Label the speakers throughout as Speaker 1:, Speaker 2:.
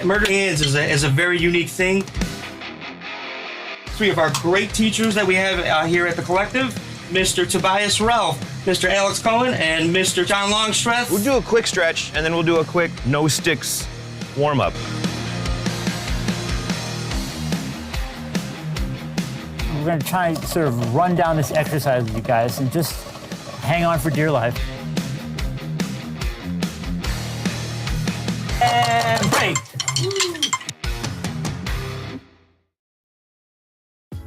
Speaker 1: Murder Hands is a very unique thing. Three of our great teachers that we have here at the collective, Mr. Tobias Ralph, Mr. Alex Cohen, and Mr. John Longstreth.
Speaker 2: We'll do a quick stretch, and then we'll do a quick no sticks warm-up.
Speaker 3: We're going to try and sort of run down this exercise with you guys and just hang on for dear life. And break.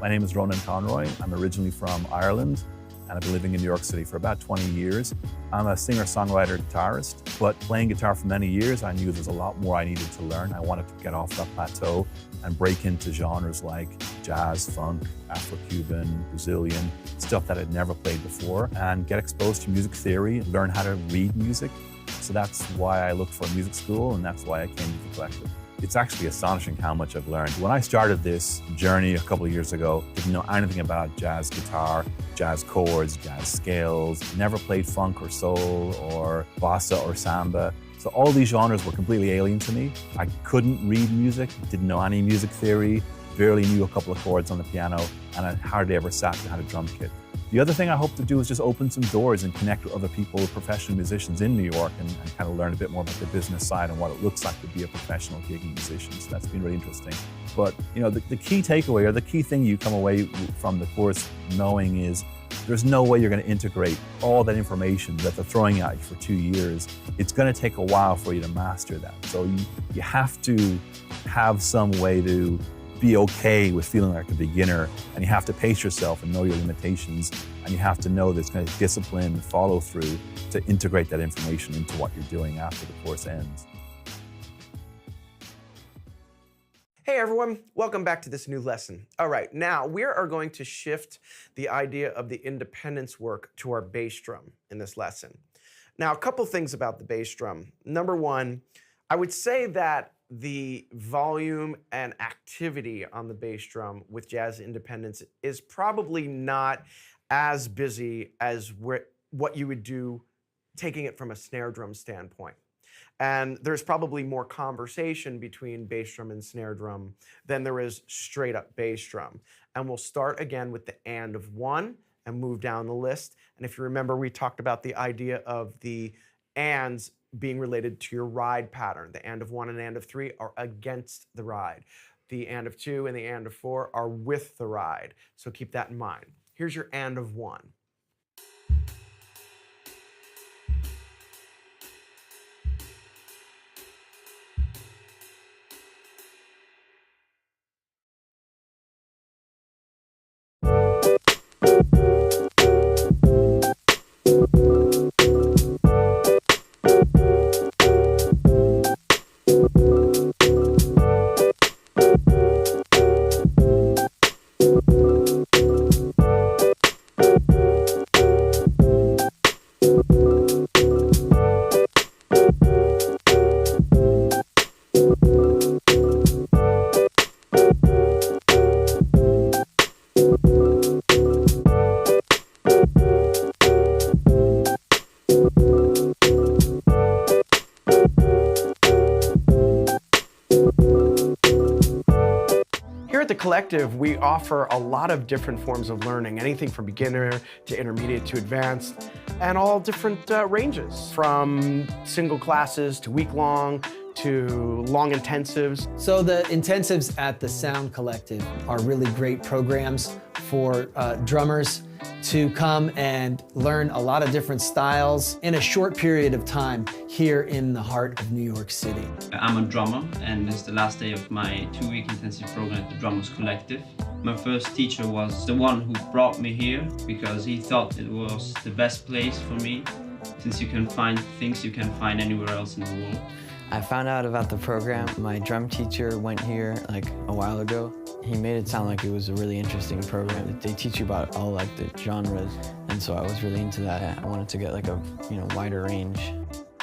Speaker 4: My name is Ronan Conroy. I'm originally from Ireland, and I've been living in New York City for about 20 years. I'm a singer-songwriter guitarist, but playing guitar for many years, I knew there was a lot more I needed to learn. I wanted to get off that plateau and break into genres like jazz, funk, Afro-Cuban, Brazilian, stuff that I'd never played before, and get exposed to music theory, learn how to read music. So that's why I looked for a music school, and that's why I came to the collective. It's actually astonishing how much I've learned. When I started this journey a couple of years ago, didn't know anything about jazz guitar, jazz chords, jazz scales, never played funk or soul or bossa or samba. So all these genres were completely alien to me. I couldn't read music, didn't know any music theory, barely knew a couple of chords on the piano, and I hardly ever sat behind a drum kit. The other thing I hope to do is just open some doors and connect with other people, professional musicians in New York, and kind of learn a bit more about the business side and what it looks like to be a professional gigging musician. So that's been really interesting. But you know, the key takeaway, or the key thing you come away from the course knowing is there's no way you're going to integrate all that information that they're throwing at you for 2 years. It's going to take a while for you to master that. So you have to have some way to be okay with feeling like a beginner, and you have to pace yourself and know your limitations, and you have to know there's kind of discipline and follow through to integrate that information into what you're doing after the course ends.
Speaker 5: Hey everyone, welcome back to this new lesson. All right, now we are going to shift the idea of the independence work to our bass drum in this lesson. Now, a couple things about the bass drum. Number one, I would say that the volume and activity on the bass drum with jazz independence is probably not as busy as what you would do taking it from a snare drum standpoint. And there's probably more conversation between bass drum and snare drum than there is straight up bass drum. And we'll start again with the and of one and move down the list. And if you remember, we talked about the idea of the ands being related to your ride pattern. The and of one and and of three are against the ride. The and of two and the and of four are with the ride. So keep that in mind. Here's your and of one. Collective, we offer a lot of different forms of learning, anything from beginner to intermediate to advanced, and all different ranges, from single classes to week-long to long intensives.
Speaker 6: So the intensives at the Sound Collective are really great programs for drummers to come and learn a lot of different styles in a short period of time here in the heart of New York City.
Speaker 7: I'm a drummer, and this is the last day of my 2-week intensive program at the Drummers Collective. My first teacher was the one who brought me here because he thought it was the best place for me, since you can find things you can't find anywhere else in the world.
Speaker 8: I found out about the program. My drum teacher went here like a while ago. He made it sound like it was a really interesting program. They teach you about all like the genres, and so I was really into that. I wanted to get like a wider range.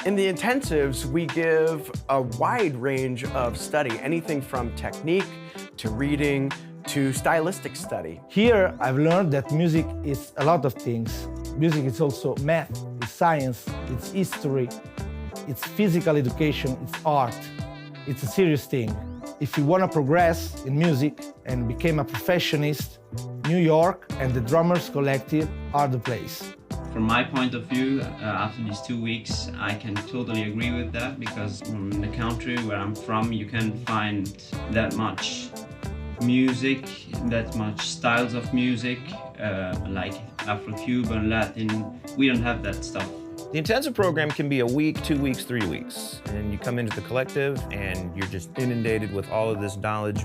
Speaker 5: In the intensives, we give a wide range of study, anything from technique to reading to stylistic study.
Speaker 9: Here, I've learned that music is a lot of things. Music is also math, it's science, it's history, it's physical education, it's art. It's a serious thing. If you want to progress in music and become a professionist, New York and the Drummers Collective are the place.
Speaker 7: From my point of view, after these 2 weeks, I can totally agree with that, because from the country where I'm from, you can't find that much music, that much styles of music, like Afro-Cuban, Latin. We don't have that stuff.
Speaker 2: The intensive program can be a week, 2 weeks, 3 weeks. And you come into the collective and you're just inundated with all of this knowledge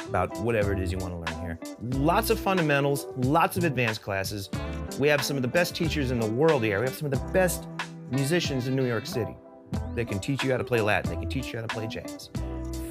Speaker 2: about whatever it is you want to learn here. Lots of fundamentals, lots of advanced classes. We have some of the best teachers in the world here. We have some of the best musicians in New York City. They can teach you how to play Latin. They can teach you how to play jazz,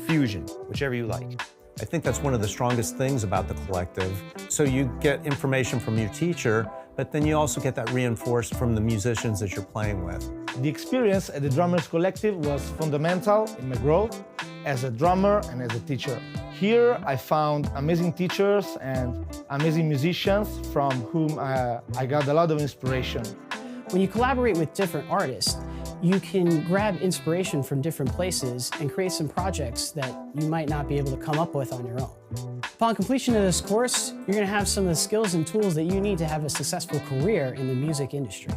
Speaker 2: fusion, whichever you like.
Speaker 10: I think that's one of the strongest things about the collective. So you get information from your teacher, but then you also get that reinforced from the musicians that you're playing with.
Speaker 9: The experience at the Drummers Collective was fundamental in my growth as a drummer and as a teacher. Here I found amazing teachers and amazing musicians from whom I got a lot of inspiration.
Speaker 11: When you collaborate with different artists, you can grab inspiration from different places and create some projects that you might not be able to come up with on your own. Upon completion of this course, you're going to have some of the skills and tools that you need to have a successful career in the music industry.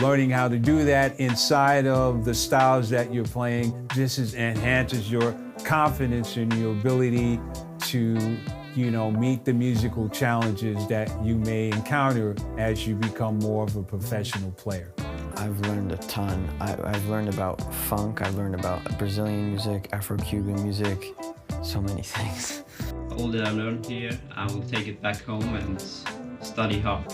Speaker 12: Learning how to do that inside of the styles that you're playing, this enhances your confidence in your ability to meet the musical challenges that you may encounter as you become more of a professional player.
Speaker 8: I've learned a ton. I've learned about funk, I've learned about Brazilian music, Afro-Cuban music, so many things.
Speaker 7: All that I learned here, I will take it back home and study hard.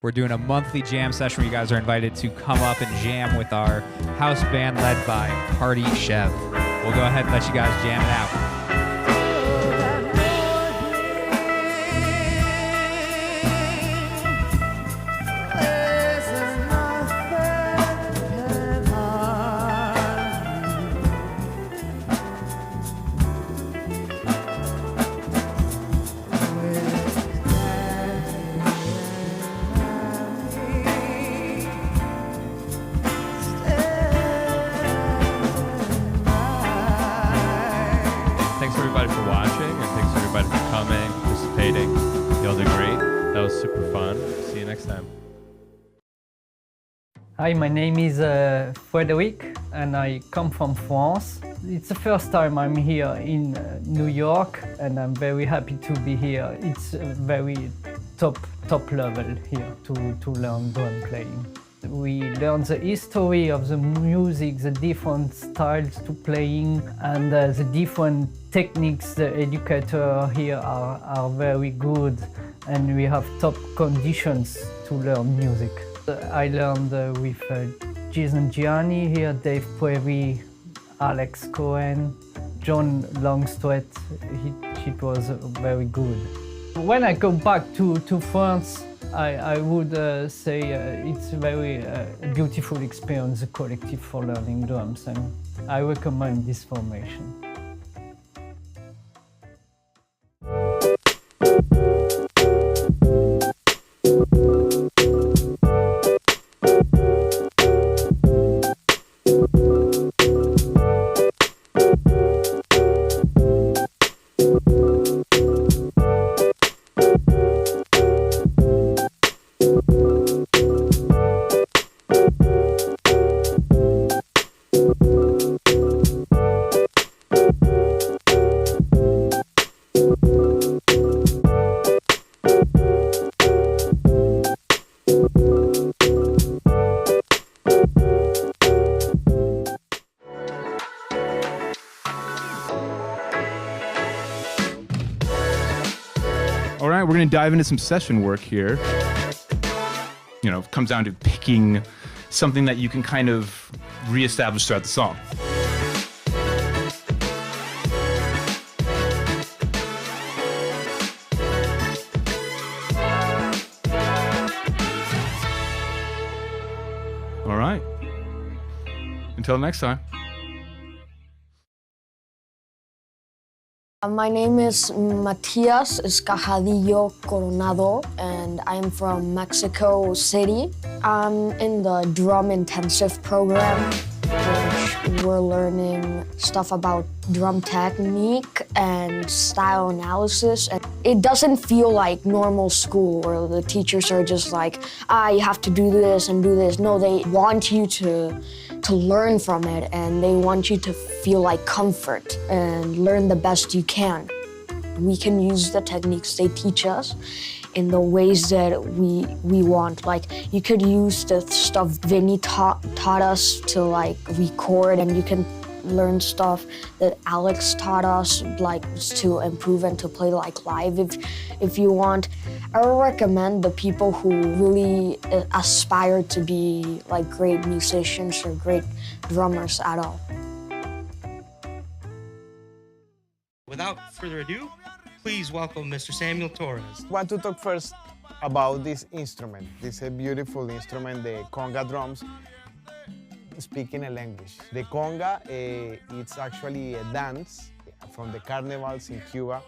Speaker 13: We're doing a monthly jam session where you guys are invited to come up and jam with our house band led by Party Chef. We'll go ahead and let you guys jam it out.
Speaker 14: Thanks everybody for watching, and thanks everybody for coming, participating. Y'all did great. That was super fun. See you next time.
Speaker 15: Hi, my name is Frederic, and I come from France. It's the first time I'm here in New York, and I'm very happy to be here. It's a very top level here to learn drum playing. We learn the history of the music, the different styles to playing, and the different techniques. The educator here are very good, and we have top conditions to learn music. I learned with Jason Gianni here, Dave Prairie, Alex Cohen, John Longstreet. It was very good. When I go back to France, I would say it's a very beautiful experience, a collective for learning drums, and I recommend this formation.
Speaker 16: All right, we're going to dive into some session work here. You know, it comes down to picking something that you can kind of reestablish throughout the song. All right. Until next time.
Speaker 17: My name is Matias Escajadillo Coronado, and I'm from Mexico City. I'm in the drum intensive program, which we're learning stuff about drum technique and style analysis. And it doesn't feel like normal school where the teachers are just like, you have to do this and do this. No, they want you to learn from it, and they want you to feel like comfort and learn the best you can. We can use the techniques they teach us in the ways that we want. Like, you could use the stuff Vinny taught us to like record, and you can learn stuff that Alex taught us, like to improve and to play like live if you want. I would recommend the people who really aspire to be like great musicians or great drummers at all.
Speaker 1: Without further ado, please welcome Mr. Samuel Torres.
Speaker 18: I want to talk first about this instrument. This is a beautiful instrument, the conga drums. Speaking a language. The conga, it's actually a dance from the carnivals in Cuba.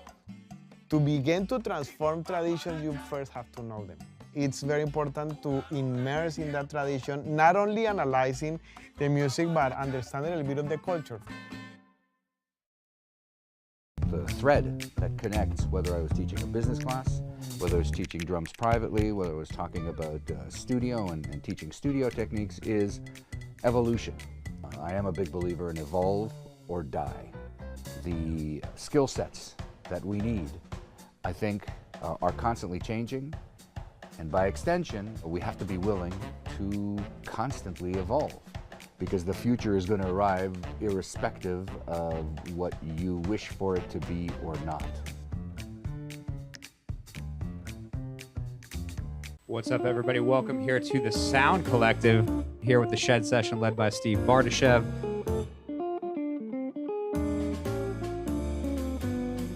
Speaker 18: To begin to transform traditions, you first have to know them. It's very important to immerse in that tradition, not only analyzing the music, but understanding a little bit of the culture.
Speaker 19: The thread that connects, whether I was teaching a business class, whether I was teaching drums privately, whether I was talking about studio and teaching studio techniques, is evolution. I am a big believer in evolve or die. The skill sets that we need, I think, are constantly changing, and by extension, we have to be willing to constantly evolve, because the future is going to arrive irrespective of what you wish for it to be or not.
Speaker 13: What's up, everybody? Welcome here to the Sound Collective, here with the Shed Session led by Steve Bardashev.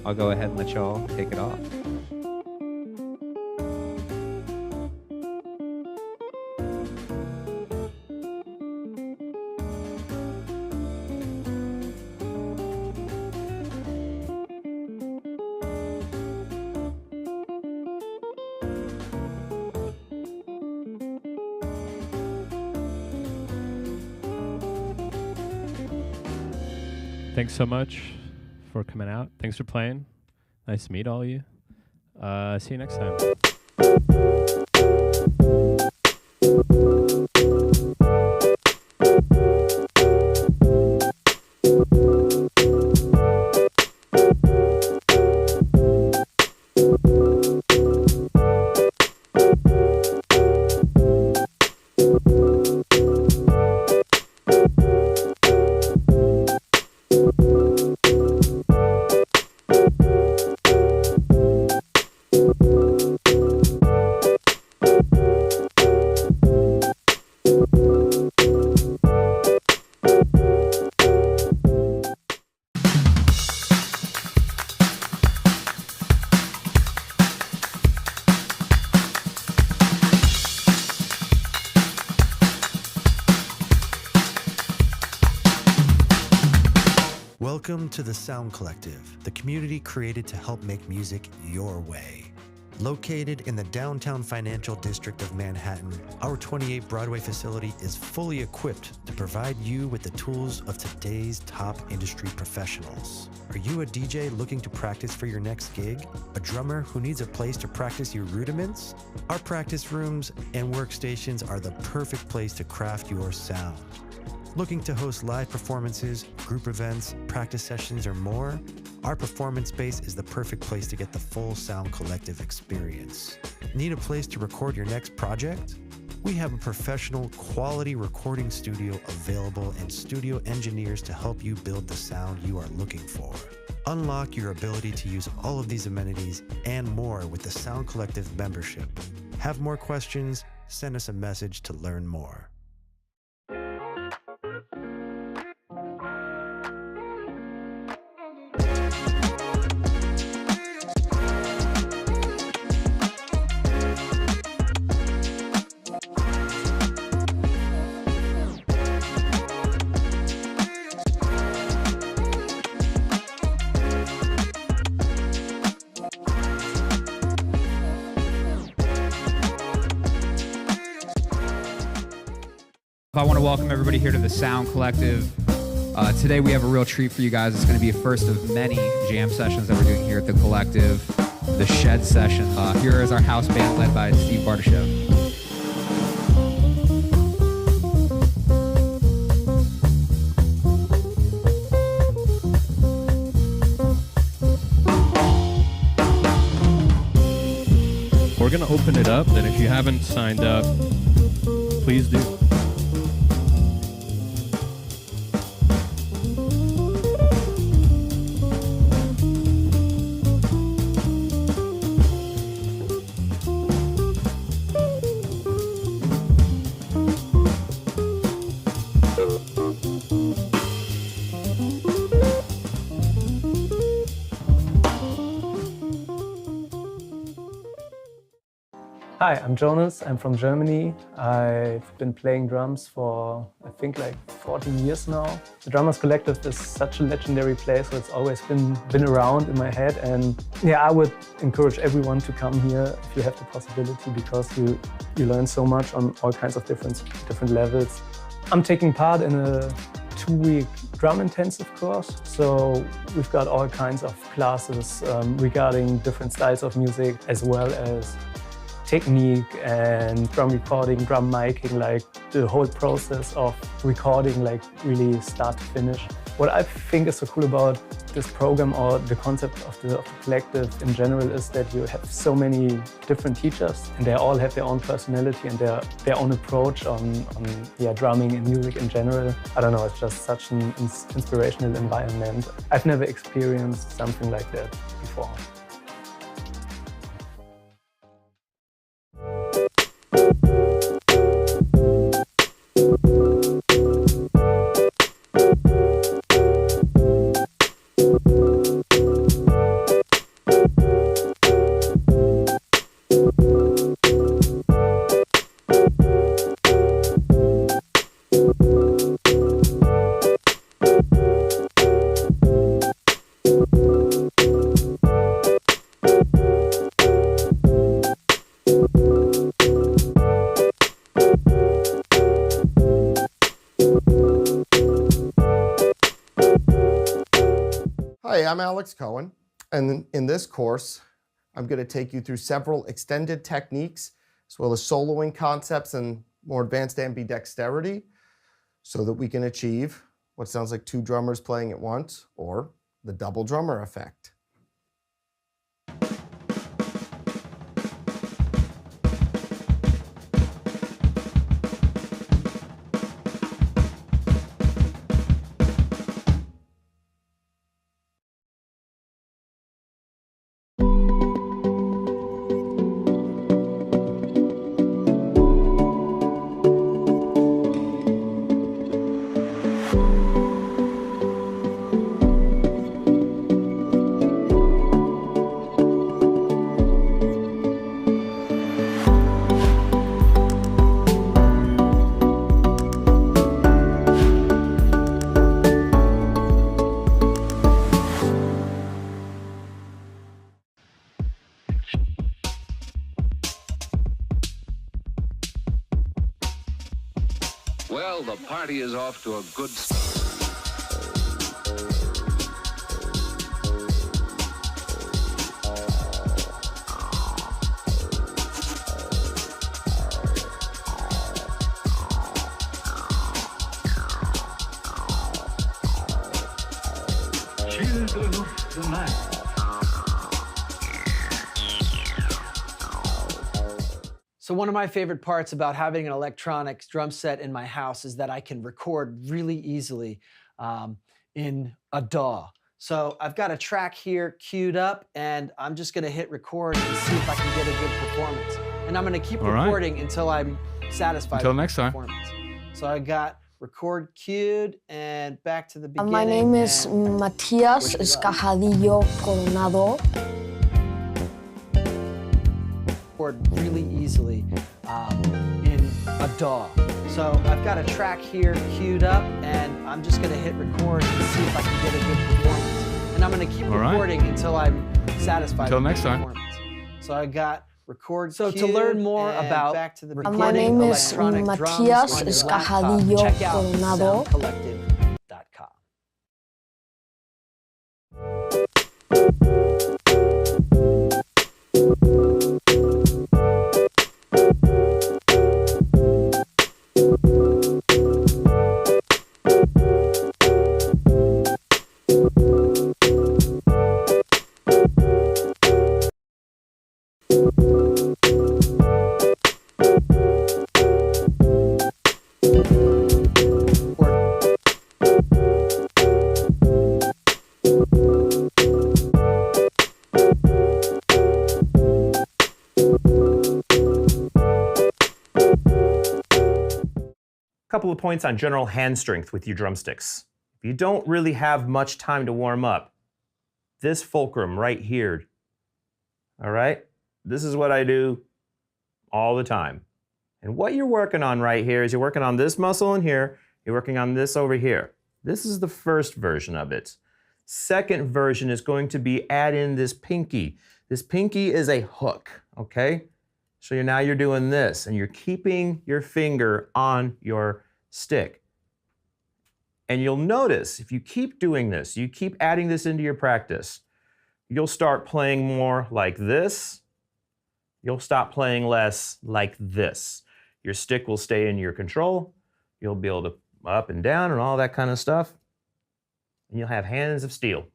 Speaker 13: I'll go ahead and let y'all kick it off.
Speaker 14: Thanks so much for coming out. Thanks for playing. Nice to meet all of you. See you next time.
Speaker 20: Welcome to the Sound Collective, the community created to help make music your way. Located in the downtown financial district of Manhattan, our 28 Broadway facility is fully equipped to provide you with the tools of today's top industry professionals. Are you a DJ looking to practice for your next gig? A drummer who needs a place to practice your rudiments? Our practice rooms and workstations are the perfect place to craft your sound. Looking to host live performances, group events, practice sessions, or more? Our performance space is the perfect place to get the full Sound Collective experience. Need a place to record your next project? We have a professional, quality recording studio available and studio engineers to help you build the sound you are looking for. Unlock your ability to use all of these amenities and more with the Sound Collective membership. Have more questions? Send us a message to learn more.
Speaker 13: I want to welcome everybody here to the Sound Collective. Today we have a real treat for you guys. It's going to be a first of many jam sessions that we're doing here at the Collective, the Shed Session. Here is our house band led by Steve Bardashev.
Speaker 14: We're going to open it up, and if you haven't signed up, please do.
Speaker 21: Hi, I'm Jonas. I'm from Germany. I've been playing drums for, I think, like 14 years now. The Drummers Collective is such a legendary place, so it's always been around in my head. And yeah, I would encourage everyone to come here if you have the possibility, because you learn so much on all kinds of different levels. I'm taking part in a 2-week drum intensive course. So we've got all kinds of classes regarding different styles of music, as well as technique and drum recording, drum miking, like the whole process of recording, like really start to finish. What I think is so cool about this program, or the concept of the collective in general, is that you have so many different teachers, and they all have their own personality and their own approach on drumming and music in general. I don't know, it's just such an inspirational environment. I've never experienced something like that before.
Speaker 22: Hi, I'm Alex Cohen, and in this course, I'm going to take you through several extended techniques, as well as soloing concepts and more advanced ambidexterity, so that we can achieve what sounds like 2 drummers playing at once, or the double drummer effect.
Speaker 3: Well, the party is off to a good start.
Speaker 4: Children of the night.
Speaker 6: So one of my favorite parts about having an electronic drum set in my house is that I can record really easily in a DAW. So I've got a track here queued up, and I'm just gonna hit record and see if I can get a good performance. And I'm gonna keep recording until I'm satisfied
Speaker 16: Until
Speaker 6: with
Speaker 16: next
Speaker 6: the
Speaker 16: time.
Speaker 6: performance. So I got record queued and back to the beginning.
Speaker 17: My name is Matias Escajadillo Coronado.
Speaker 6: Record really easily in a DAW. So I've got a track here queued up, and I'm just gonna hit record and see if I can get a good performance. And I'm gonna keep recording until I'm satisfied
Speaker 16: Until
Speaker 6: with
Speaker 16: next
Speaker 6: the
Speaker 16: time.
Speaker 6: performance. So I got record
Speaker 11: So
Speaker 6: queued
Speaker 11: to learn more
Speaker 6: and
Speaker 11: about
Speaker 6: back to the
Speaker 17: My
Speaker 6: recording
Speaker 17: name is
Speaker 6: electronic
Speaker 17: Matias
Speaker 6: drums on your laptop,
Speaker 17: Escajadillo
Speaker 6: check out
Speaker 17: Coronado.
Speaker 6: soundcollective.com.
Speaker 2: Couple of points on general hand strength with your drumsticks. If you don't really have much time to warm up, this fulcrum right here, all right? This is what I do all the time. And what you're working on right here is you're working on this muscle in here, you're working on this over here. This is the first version of it. Second version is going to be add in this pinky. This pinky is a hook, okay? So now you're doing this, and you're keeping your finger on your stick. And you'll notice, if you keep doing this, you keep adding this into your practice, you'll start playing more like this. You'll stop playing less like this. Your stick will stay in your control. You'll be able to up and down and all that kind of stuff. And you'll have hands of steel.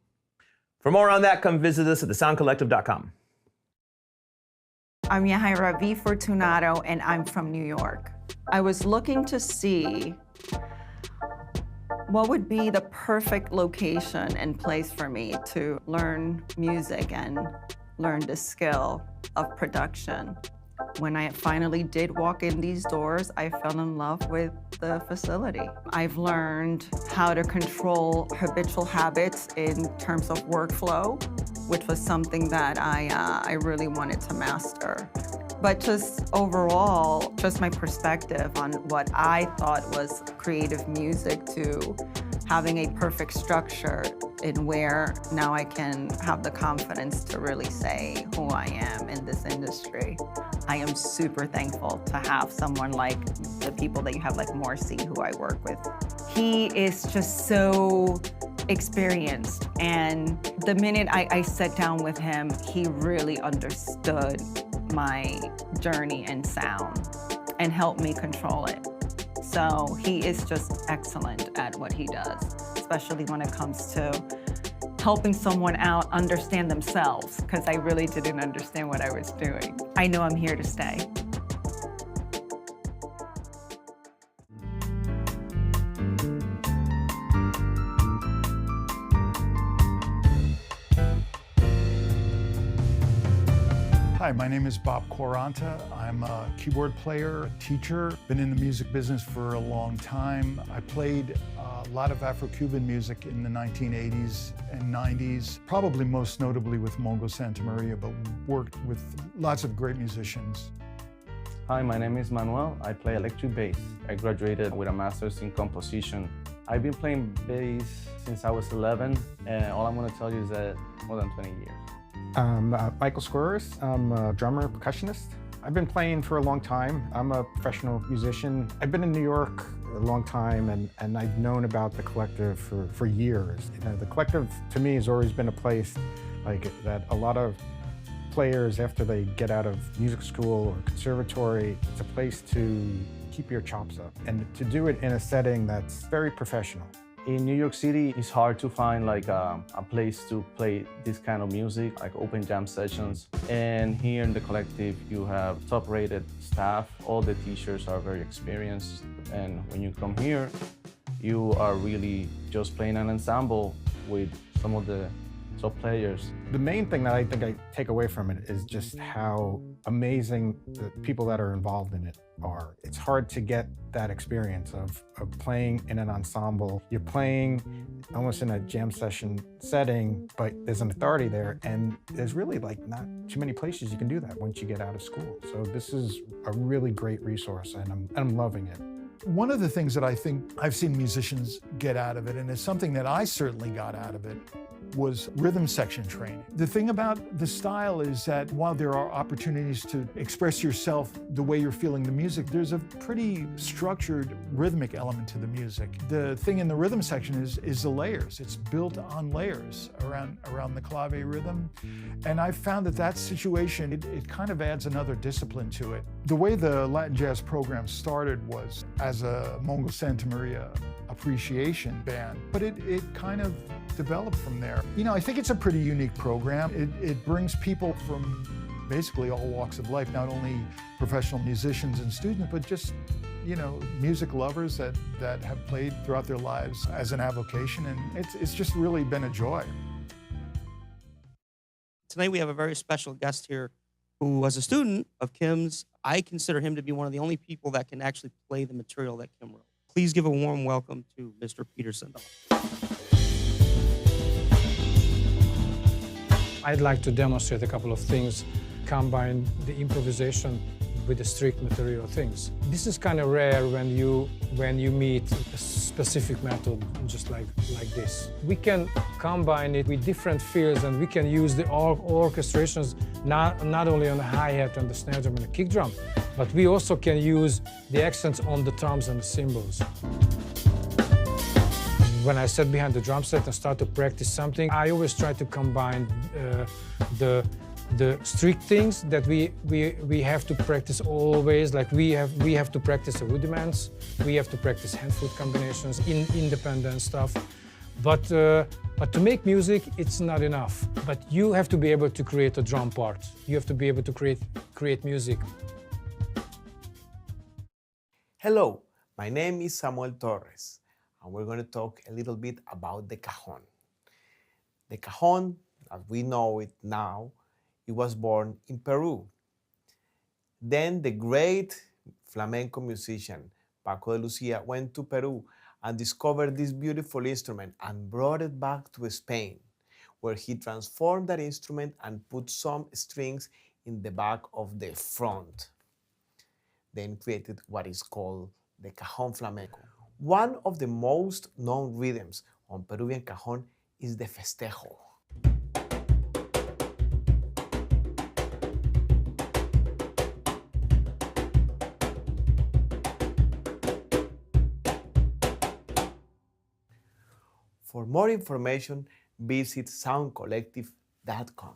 Speaker 2: For more on that, come visit us at thesoundcollective.com.
Speaker 23: I'm Yahaira V. Fortunato, and I'm from New York. I was looking to see what would be the perfect location and place for me to learn music and learn the skill of production. When I finally did walk in these doors, I fell in love with the facility. I've learned how to control habitual habits in terms of workflow, which was something that I really wanted to master. But just overall, just my perspective on what I thought was creative music to having a perfect structure in where now I can have the confidence to really say who I am in this industry. I am super thankful to have someone like the people that you have, like Morsi, who I work with. He is just so experienced, and the minute I sat down with him, he really understood my journey and sound and helped me control it. So he is just excellent at what he does, especially when it comes to helping someone out understand themselves, because I really didn't understand what I was doing. I know I'm here to stay.
Speaker 24: Hi, my name is Bob Quaranta. I'm a keyboard player, a teacher, been in the music business for a long time. I played a lot of Afro-Cuban music in the 1980s and 90s, probably most notably with Mongo Santamaria, but worked with lots of great musicians.
Speaker 25: Hi, my name is Manuel. I play electric bass. I graduated with a master's in composition. I've been playing bass since I was 11, and all I'm going to tell you is that more than 20 years.
Speaker 26: I'm Michael Squires. I'm a drummer, percussionist.
Speaker 4: I've been playing for a long time. I'm a professional musician. I've been in New York a long time, and I've known about the Collective for years. You know, the Collective, to me, has always been a place like that a lot of players, after they get out of music school or conservatory, it's a place to keep your chops up and to do it in a setting that's very professional.
Speaker 25: In New York City, it's hard to find like a place to play this kind of music, like open jam sessions. And here in the Collective, you have top-rated staff. All the teachers are very experienced. And when you come here, you are really just playing an ensemble with some of the top players.
Speaker 4: The main thing that I think I take away from it is just how amazing the people that are involved in it are. It's hard to get that experience of playing in an ensemble. You're playing almost in a jam session setting, but there's an authority there, and there's really like not too many places you can do that once you get out of school. So this is a really great resource, and I'm loving it.
Speaker 24: One of the things that I think I've seen musicians get out of it, and it's something that I certainly got out of it, was rhythm section training. The thing about the style is that while there are opportunities to express yourself the way you're feeling the music, there's a pretty structured rhythmic element to the music. The thing in the rhythm section is the layers. It's built on layers around the clave rhythm. And I found that situation, it kind of adds another discipline to it. The way the Latin jazz program started was as a Mongo Santa Maria appreciation band, but it kind of developed from there. You know, I think it's a pretty unique program. It brings people from basically all walks of life, not only professional musicians and students, but just, you know, music lovers that have played throughout their lives as an avocation, and it's just really been a joy.
Speaker 1: Tonight we have a very special guest here who was a student of Kim's. I consider him to be one of the only people that can actually play the material that Kim wrote. Please give a warm welcome to Mr. Peter Sindel.
Speaker 5: I'd like to demonstrate a couple of things, combine the improvisation with the strict material things. This is kind of rare when you meet a specific method just like this. We can combine it with different fields, and we can use the orchestrations not only on the hi-hat and the snare drum and the kick drum, but we also can use the accents on the drums and the cymbals. When I sat behind the drum set and start to practice something, I always try to combine the strict things that we have to practice always. Like we have to practice the rudiments, we have to practice hand-foot combinations, independent stuff. But to make music, it's not enough. But you have to be able to create a drum part. You have to be able to create music.
Speaker 18: Hello, my name is Samuel Torres, and we're going to talk a little bit about the cajon. The cajon, as we know it now, it was born in Peru. Then the great flamenco musician Paco de Lucia went to Peru and discovered this beautiful instrument and brought it back to Spain, where he transformed that instrument and put some strings in the back of the front. Then created what is called the cajon flamenco. One of the most known rhythms on Peruvian cajon is the festejo. For more information, visit soundcollective.com.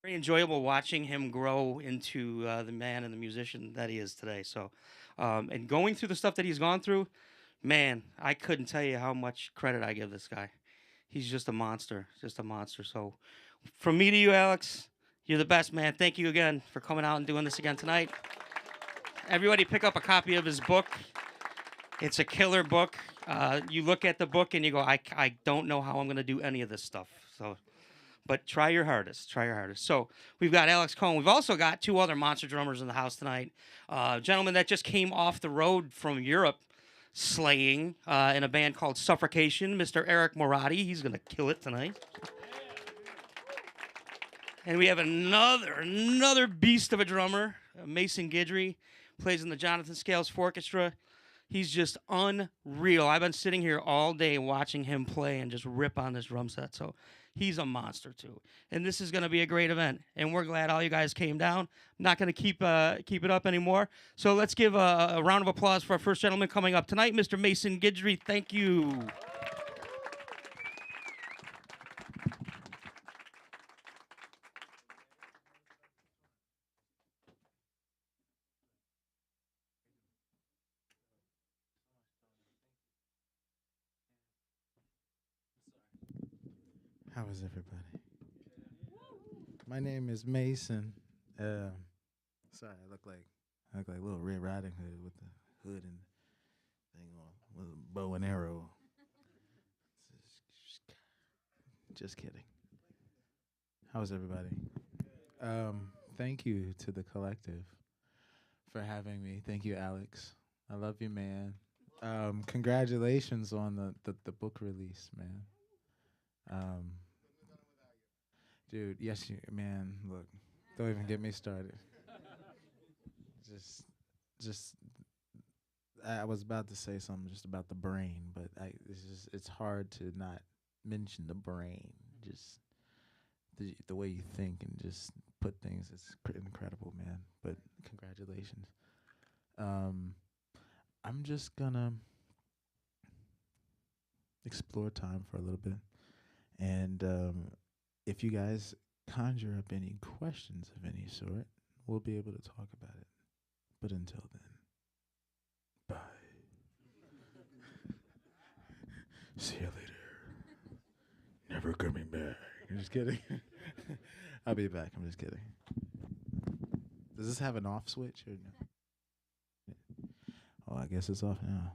Speaker 1: Very enjoyable watching him grow into the man and the musician that he is today. So, and going through the stuff that he's gone through, man, I couldn't tell you how much credit I give this guy. He's just a monster, just a monster. So, from me to you, Alex, you're the best, man. Thank you again for coming out and doing this again tonight. Everybody pick up a copy of his book. It's a killer book. You look at the book and you go, I don't know how I'm going to do any of this stuff. So, but try your hardest. Try your hardest. So we've got Alex Cohen. We've also got two other monster drummers in the house tonight. Gentleman that just came off the road from Europe slaying in a band called Suffocation, Mr. Eric Morotti. He's going to kill it tonight. And we have another beast of a drummer, Mason Guidry, plays in the Jonathan Scales Orchestra. He's just unreal. I've been sitting here all day watching him play and just rip on this drum set. So he's a monster too. And this is going to be a great event. And we're glad all you guys came down. I'm not going to keep it up anymore. So let's give a round of applause for our first gentleman coming up tonight, Mr. Mason Guidry. Thank you.
Speaker 7: How is everybody? My name is Mason. Sorry, I look like little Red Riding Hood with the hood and thing on, with a bow and arrow. Just kidding. How is everybody? Thank you to the collective for having me. Thank you, Alex. I love you, man. Congratulations on the book release, man. Dude, yes, man. Look, don't even get me started. Just, I was about to say something just about the brain, but it's hard to not mention the brain. Just the way you think and just put things is incredible, man. But congratulations. I'm just gonna explore time for a little bit, and if you guys conjure up any questions of any sort, we'll be able to talk about it. But until then, bye. See you later. Never coming back. I'm just kidding. I'll be back. I'm just kidding. Does this have an off switch or no? Oh, I guess it's off now.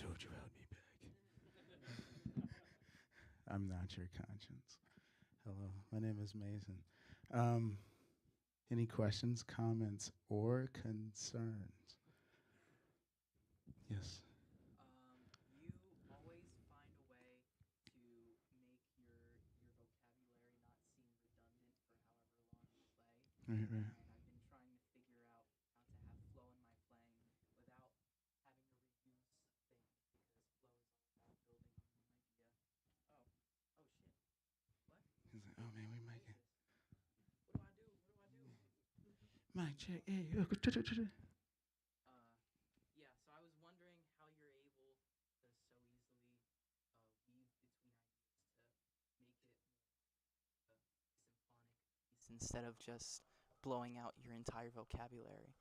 Speaker 7: told you held me back. I'm not your conscience. Hello, my name is Mason. Any questions, comments, or concerns? Yes.
Speaker 8: You always find a way to make your vocabulary not seem redundant for however long you play.
Speaker 7: Right, right.
Speaker 8: And I've been trying to figure out how to have flow in my playing without having to reuse things because flow is all about building on one idea. Oh shit. What?
Speaker 7: He's like, oh man, we might get.
Speaker 8: What do I do? What do I do?
Speaker 7: Mic check. Hey,
Speaker 8: Yeah, so I was wondering how you're able to so easily weave between ideas to make it more symphonic piece instead of just blowing out your entire vocabulary.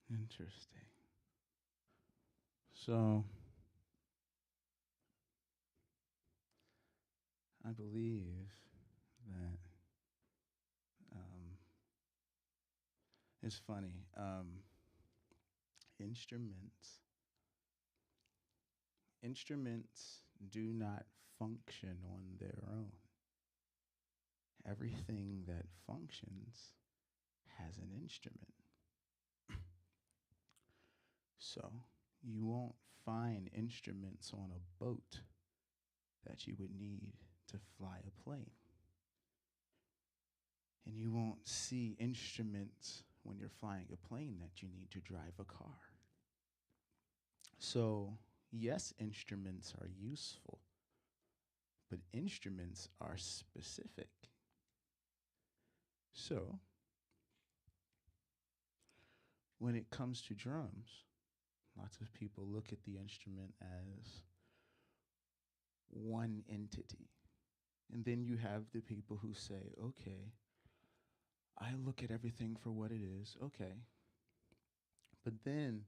Speaker 7: Interesting. So, I believe that it's funny. Instruments do not function on their own. Everything that functions has an instrument. So, you won't find instruments on a boat that you would need to fly a plane. And you won't see instruments when you're flying a plane that you need to drive a car. So, yes, instruments are useful, but instruments are specific. So, when it comes to drums, lots of people look at the instrument as one entity. And then you have the people who say, okay, I look at everything for what it is, okay. But then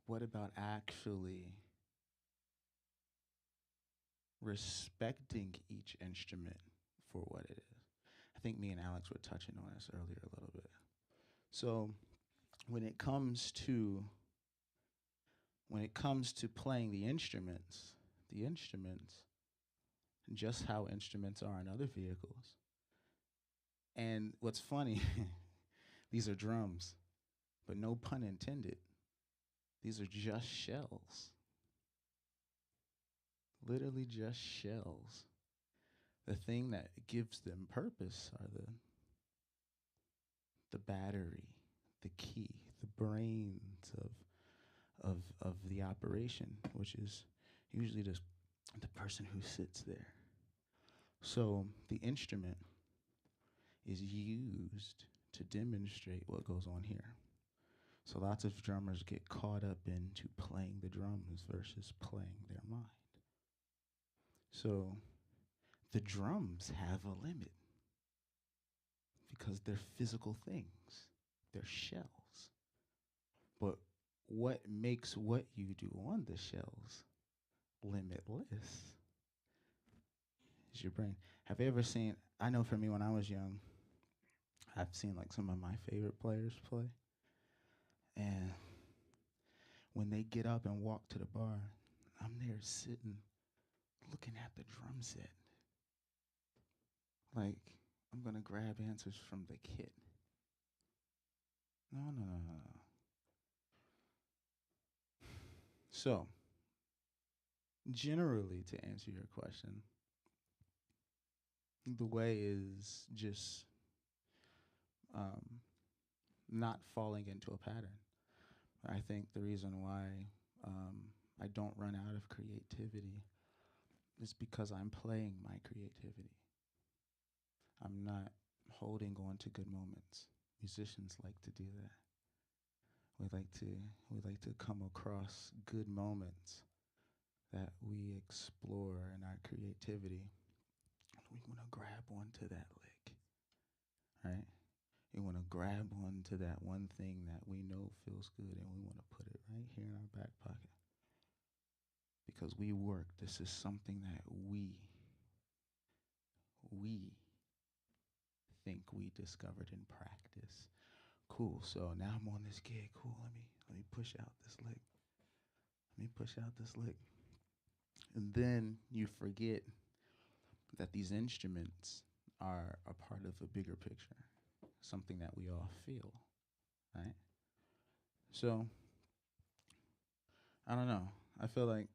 Speaker 7: what about actually respecting each instrument for what it is? I think me and Alex were touching on this earlier a little bit. So when it comes to playing the instruments, just how instruments are in other vehicles. And what's funny, these are drums, but no pun intended. These are just shells. Literally just shells. The thing that gives them purpose are the battery, the key, the brains of the operation, which is usually just the person who sits there. So the instrument is used to demonstrate what goes on here. So lots of drummers get caught up into playing the drums versus playing their mind. So the drums have a limit because they're physical things. They're shells. But what makes what you do on the shells limitless is your brain. Have you ever seen, I know for me when I was young, I've seen like some of my favorite players play. And when they get up and walk to the bar, I'm there sitting, looking at the drum set. Like, I'm gonna grab answers from the kit. No. So, generally, to answer your question, the way is just not falling into a pattern. I think the reason why I don't run out of creativity is because I'm playing my creativity. I'm not holding on to good moments. Musicians like to do that. We like to come across good moments that we explore in our creativity. We want to grab onto that lick, right? We want to grab onto that one thing that we know feels good, and we want to put it right here in our back pocket. Because we work, this is something that we think we discovered in practice. cool. So now I'm on this gig. Cool. Let me push out this lick. Let me push out this lick. And then you forget that these instruments are a part of a bigger picture, something that we all feel, right? So I don't know. I feel like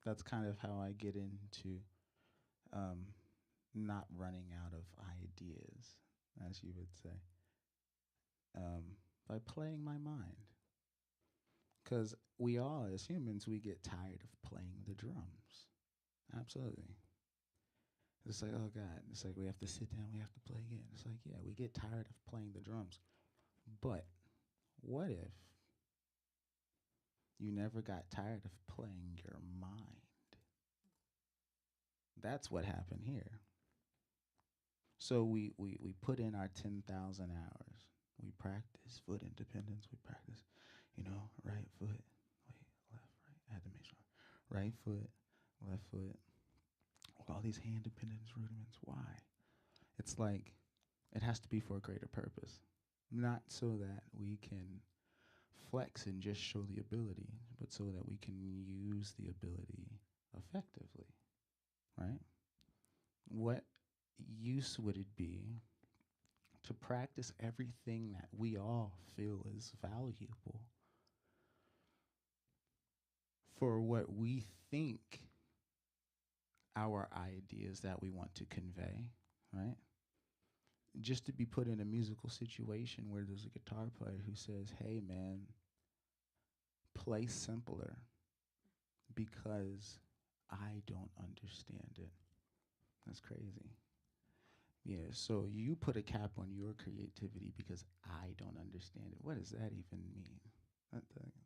Speaker 7: that's kind of how I get into not running out of ideas, as you would say, by playing my mind. Because we all, as humans, we get tired of playing the drums. Absolutely. It's like, oh God, it's like we have to sit down, we have to play again. It's like, yeah, we get tired of playing the drums. But what if you never got tired of playing your mind? That's what happened here. So we put in our 10,000 hours. We practice foot independence. We practice, right foot, wait, left, right. I had to make sure. Right foot, left foot. All these hand dependence rudiments. Why? It's like it has to be for a greater purpose. Not so that we can flex and just show the ability, but so that we can use the ability effectively, right? What use would it be to practice everything that we all feel is valuable for what we think our ideas that we want to convey, right? Just to be put in a musical situation where there's a guitar player who says, hey man, play simpler because I don't understand it. That's crazy. Yeah, so you put a cap on your creativity because I don't understand it. What does that even mean?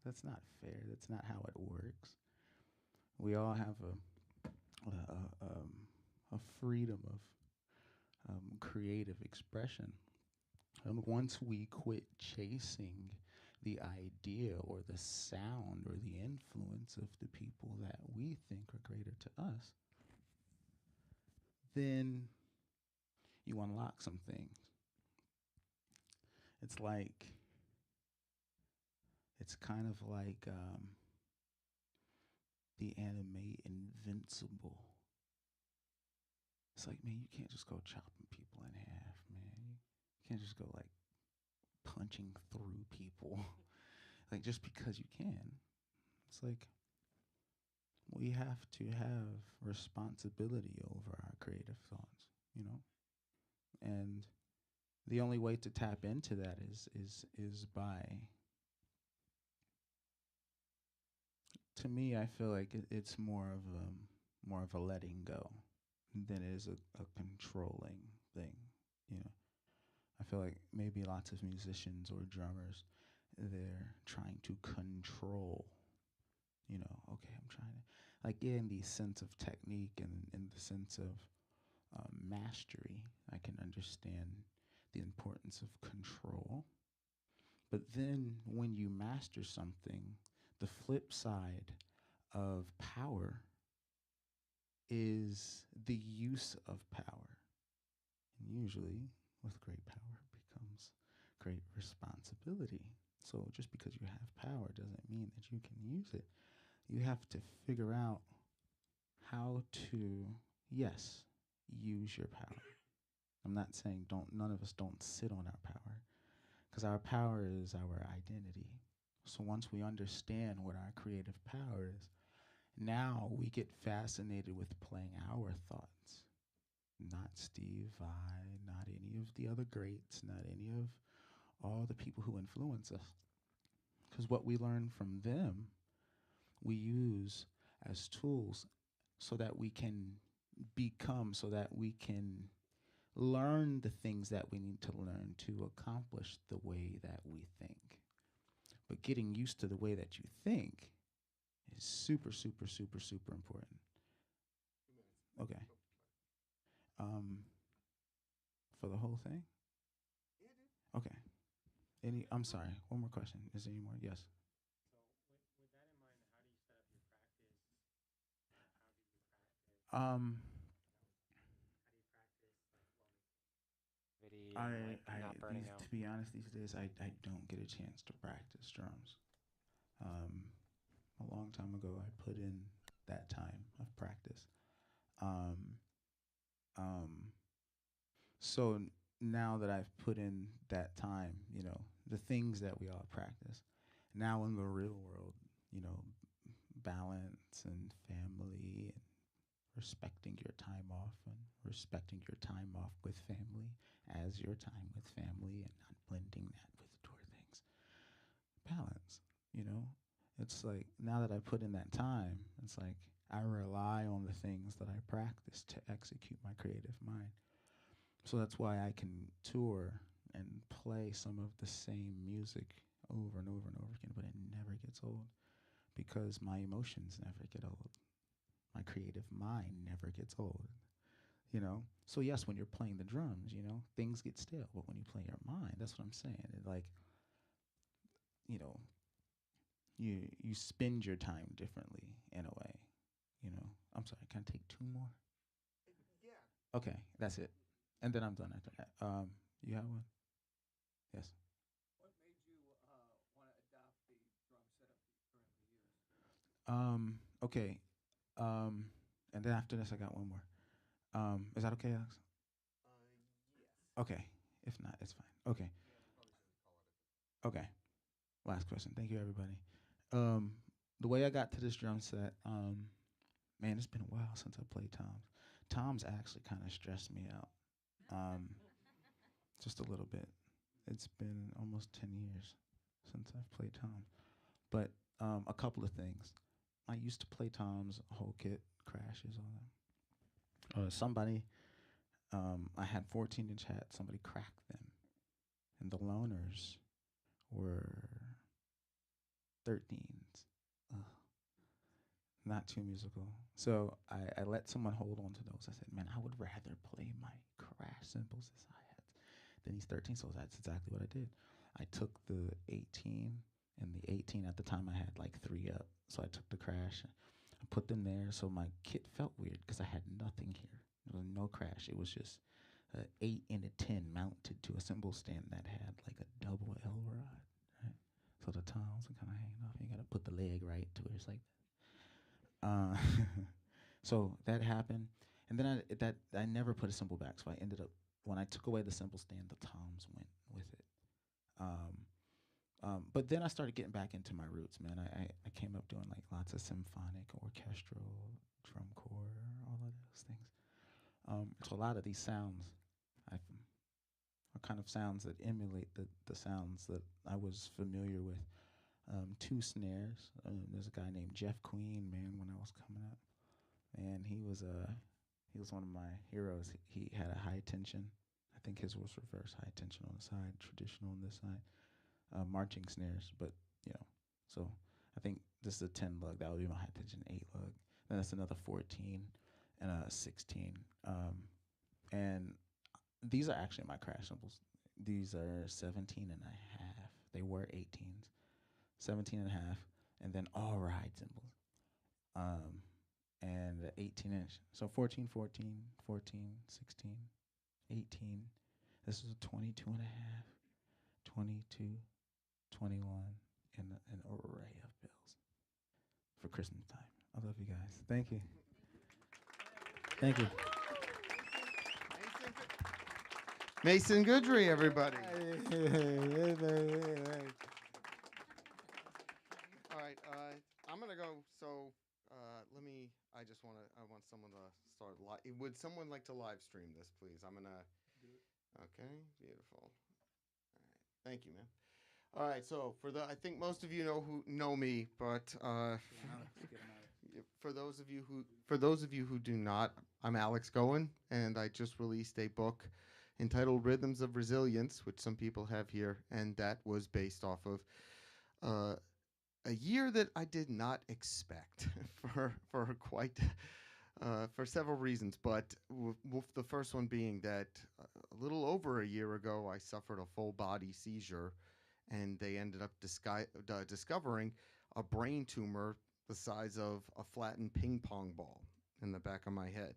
Speaker 7: That's not fair. That's not how it works. We all have a freedom of creative expression. And once we quit chasing the idea or the sound or the influence of the people that we think are greater to us, then you unlock some things. It's kind of like the anime Invincible. It's like, man, you can't just go chopping people in half, man. You can't just go like punching through people like just because you can. It's like we have to have responsibility over our creative thoughts, And the only way to tap into that is by, to me, I feel like it's more of a letting go than it is a controlling thing, I feel like maybe lots of musicians or drummers, they're trying to control, okay, I'm trying to, like, in the sense of technique and in the sense of mastery, I can understand the importance of control. But then when you master something, the flip side of power is the use of power. And usually, with great power becomes great responsibility. So just because you have power doesn't mean that you can use it. You have to figure out how to, yes, use your power. I'm not saying none of us don't sit on our power, because our power is our identity. So once we understand what our creative power is, now we get fascinated with playing our thoughts. Not Steve Vai, not any of the other greats, not any of all the people who influence us. Because what we learn from them, we use as tools so that we can become, so that we can learn the things that we need to learn to accomplish the way that we think. But getting used to the way that you think is super, super, super, super important. Okay. For the whole thing? Okay. I'm sorry, one more question. Is there any more? Yes.
Speaker 14: With that in mind, how do you set up your practice? How do you practice?
Speaker 7: I to be honest, these days I don't get a chance to practice drums. A long time ago, I put in that time of practice. So now that I've put in that time, you know, the things that we all practice, now in the real world, you know, balance and family and respecting your time off and respecting your time off with family as your time with family and not blending that with tour things. Balance, you know? It's like now that I put in that time, it's like I rely on the things that I practice to execute my creative mind. So that's why I can tour and play some of the same music over and over and over again, but it never gets old because my emotions never get old. My creative mind never gets old, you know? So yes, when you're playing the drums, you know, things get stale, but when you play your mind, that's what I'm saying. It like, you know, you spend your time differently in a way, you know? I'm sorry, can I take 2 more?
Speaker 22: Yeah.
Speaker 7: Okay, that's it. And then I'm done after that. You have one? Yes.
Speaker 9: What made you want to adopt the drum setup that you currently use?
Speaker 7: Okay. And then after this, I got one more. Is that okay, Alex?
Speaker 22: Yes.
Speaker 7: Okay. If not, it's fine. Okay. Okay. Last question. Thank you, everybody. The way I got to this drum set, man, it's been a while since I played toms. Toms actually kind of stressed me out. Just a little bit. It's been almost 10 years since I've played toms. But a couple of things. I used to play toms, whole kit, crashes, all that. Somebody, I had 14-inch hats, somebody cracked them. And the loaners were 13s. Not too musical. So I let someone hold on to those. I said, man, I would rather play my crash cymbals as hi-hats than these 13. So that's exactly what I did. I took the 18, and the 18 at the time I had like 3 up. So I took the crash, I put them there. So my kit felt weird because I had nothing here. There was no crash. It was just an 8 and a 10 mounted to a cymbal stand that had like a double L rod. Right? So the toms are kind of hanging off. You got to put the leg right to where it's like that. So that happened, and then I never put a cymbal back. So I ended up, when I took away the cymbal stand, the toms went with it. But then I started getting back into my roots, man. I came up doing like lots of symphonic, orchestral, drum corps, all of those things. So a lot of these sounds are kind of sounds that emulate the sounds that I was familiar with. 2 snares. There's a guy named Jeff Queen, man, when I was coming up. And he was one of my heroes. He had a high tension. I think his was reverse high tension on the side, traditional on this side. Marching snares, but, you know. So I think this is a 10 lug. That would be my high tension 8 lug. Then that's another 14 and a 16. And these are actually my crash cymbals. These are 17 and a half. They were 18s. 17 and a half, and then all ride cymbals. And the 18-inch. So 14, 14, 14, 16, 18. This is a 22 and a half, 22, 21, and an array of bills for Christmas time. I love you guys. Thank you. Thank you.
Speaker 22: Mason Guidry, everybody. All right, I'm gonna go. So I want someone to start live. Would someone like to live stream this, please? I'm gonna. Okay, beautiful. All right, thank you, man. All right, so I think most of you know me, but for those of you who do not, I'm Alex Cohen, and I just released a book entitled Rhythms of Resilience, which some people have here, and that was based off of a year that I did not expect for several reasons, but the first one being that a little over a year ago I suffered a full body seizure, and they ended up discovering a brain tumor the size of a flattened ping pong ball in the back of my head.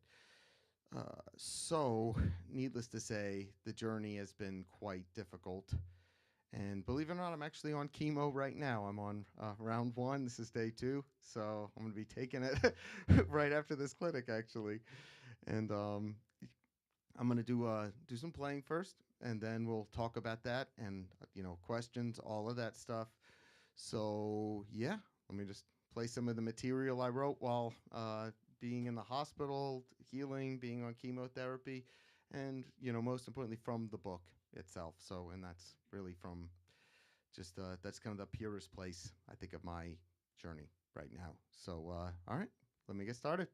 Speaker 10: So, needless to say, the journey has been quite difficult. And believe it or not, I'm actually on chemo right now. I'm on round 1. This is day 2. So I'm going to be taking it right after this clinic, actually. And I'm going to do some playing first, and then we'll talk about that and, questions, all of that stuff. So, yeah, let me just play some of the material I wrote while being in the hospital, healing, being on chemotherapy, and, most importantly, from the book itself. So, and that's really from just, that's kind of the purest place, I think, of my journey right now. So, all right, let me get started.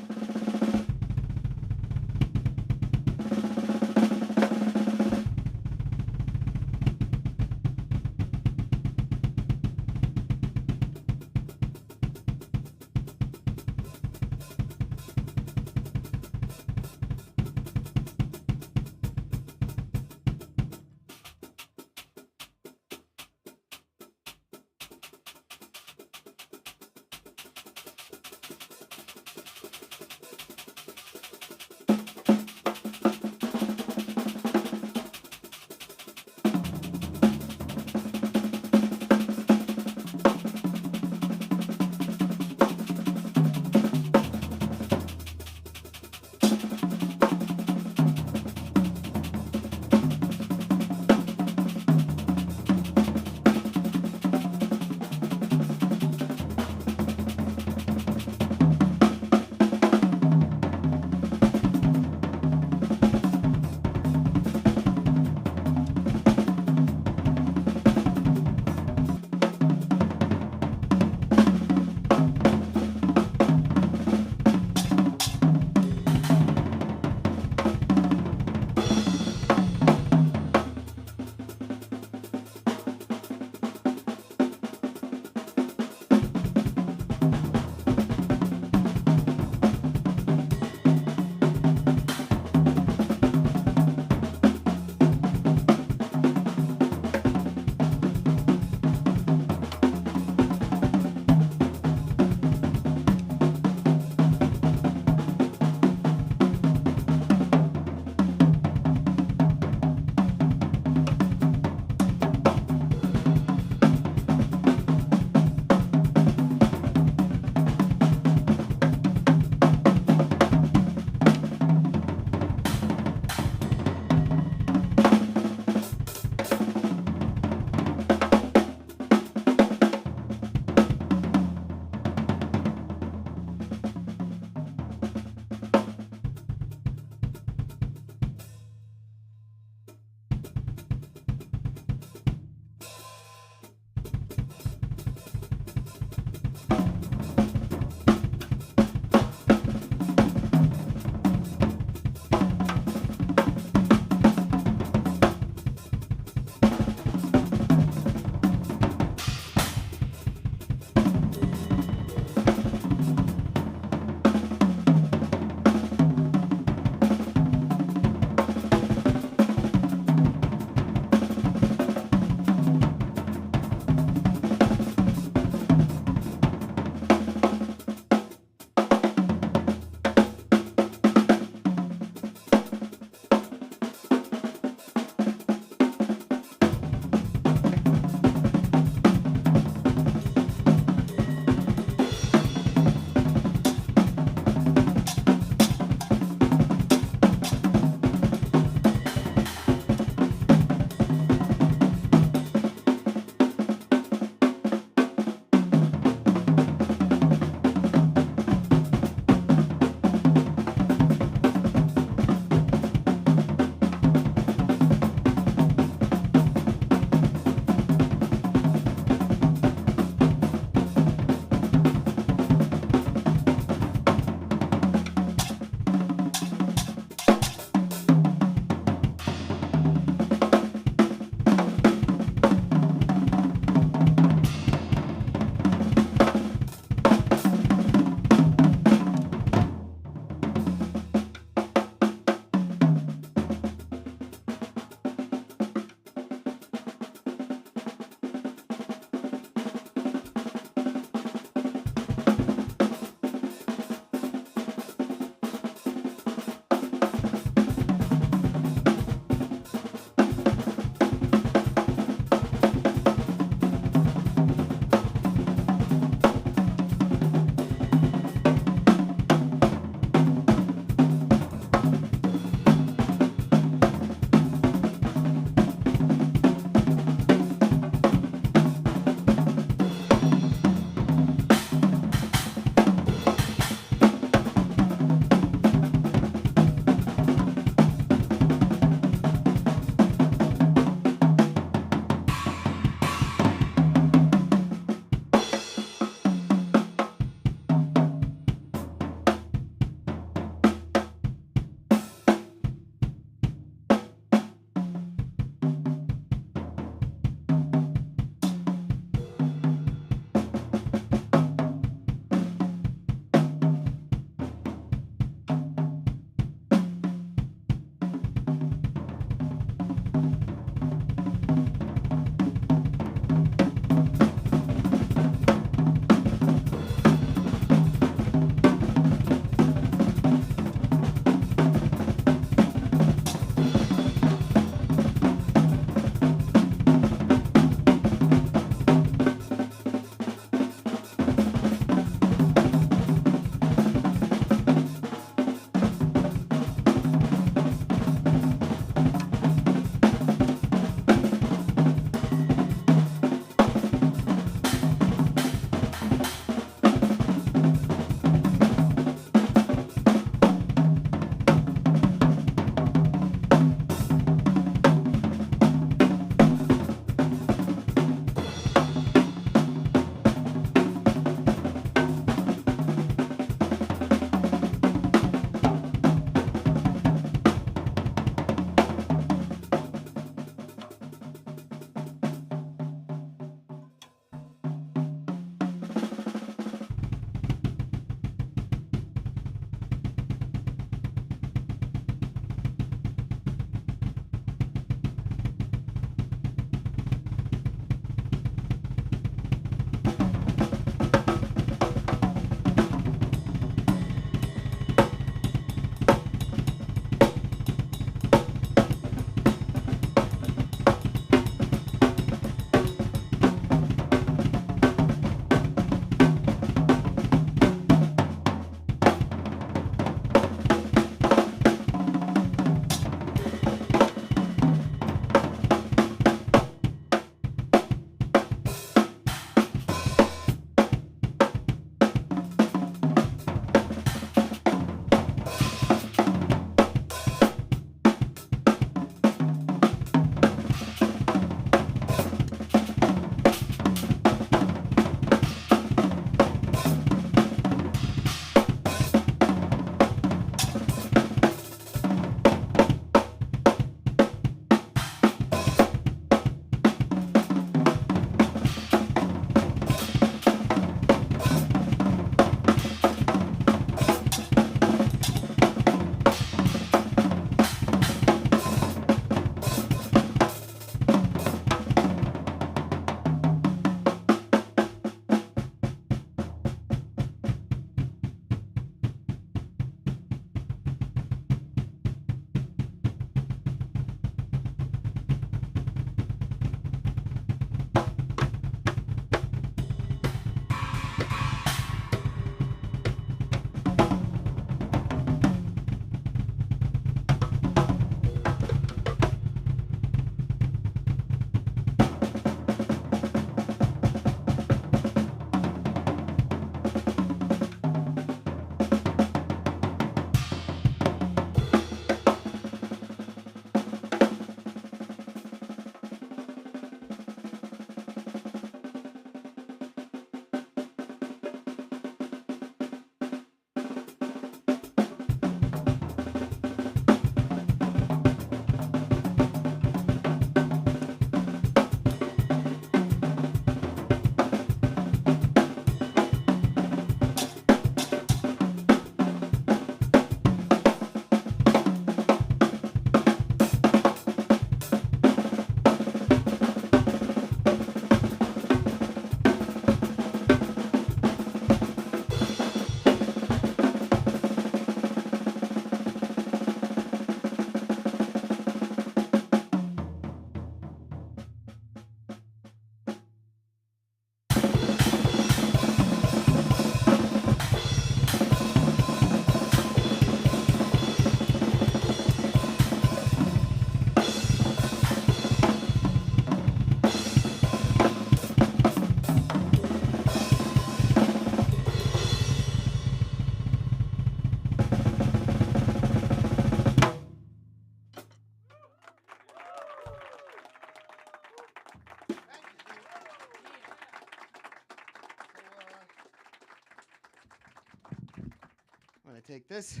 Speaker 10: take this.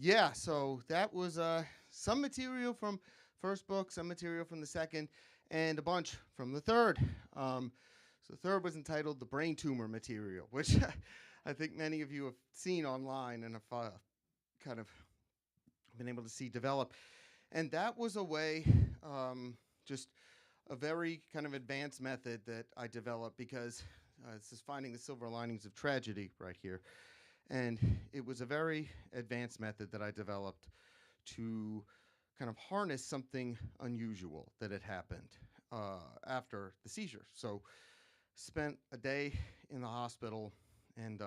Speaker 10: Yeah, so that was some material from first book, some material from the second, and a bunch from the third. So the third was entitled The Brain Tumor Material, which I think many of you have seen online and have kind of been able to see develop. And that was a way, just a very kind of advanced method that I developed because this is finding the silver linings of tragedy right here. And it was a very advanced method that I developed to kind of harness something unusual that had happened after the seizure. So spent a day in the hospital, and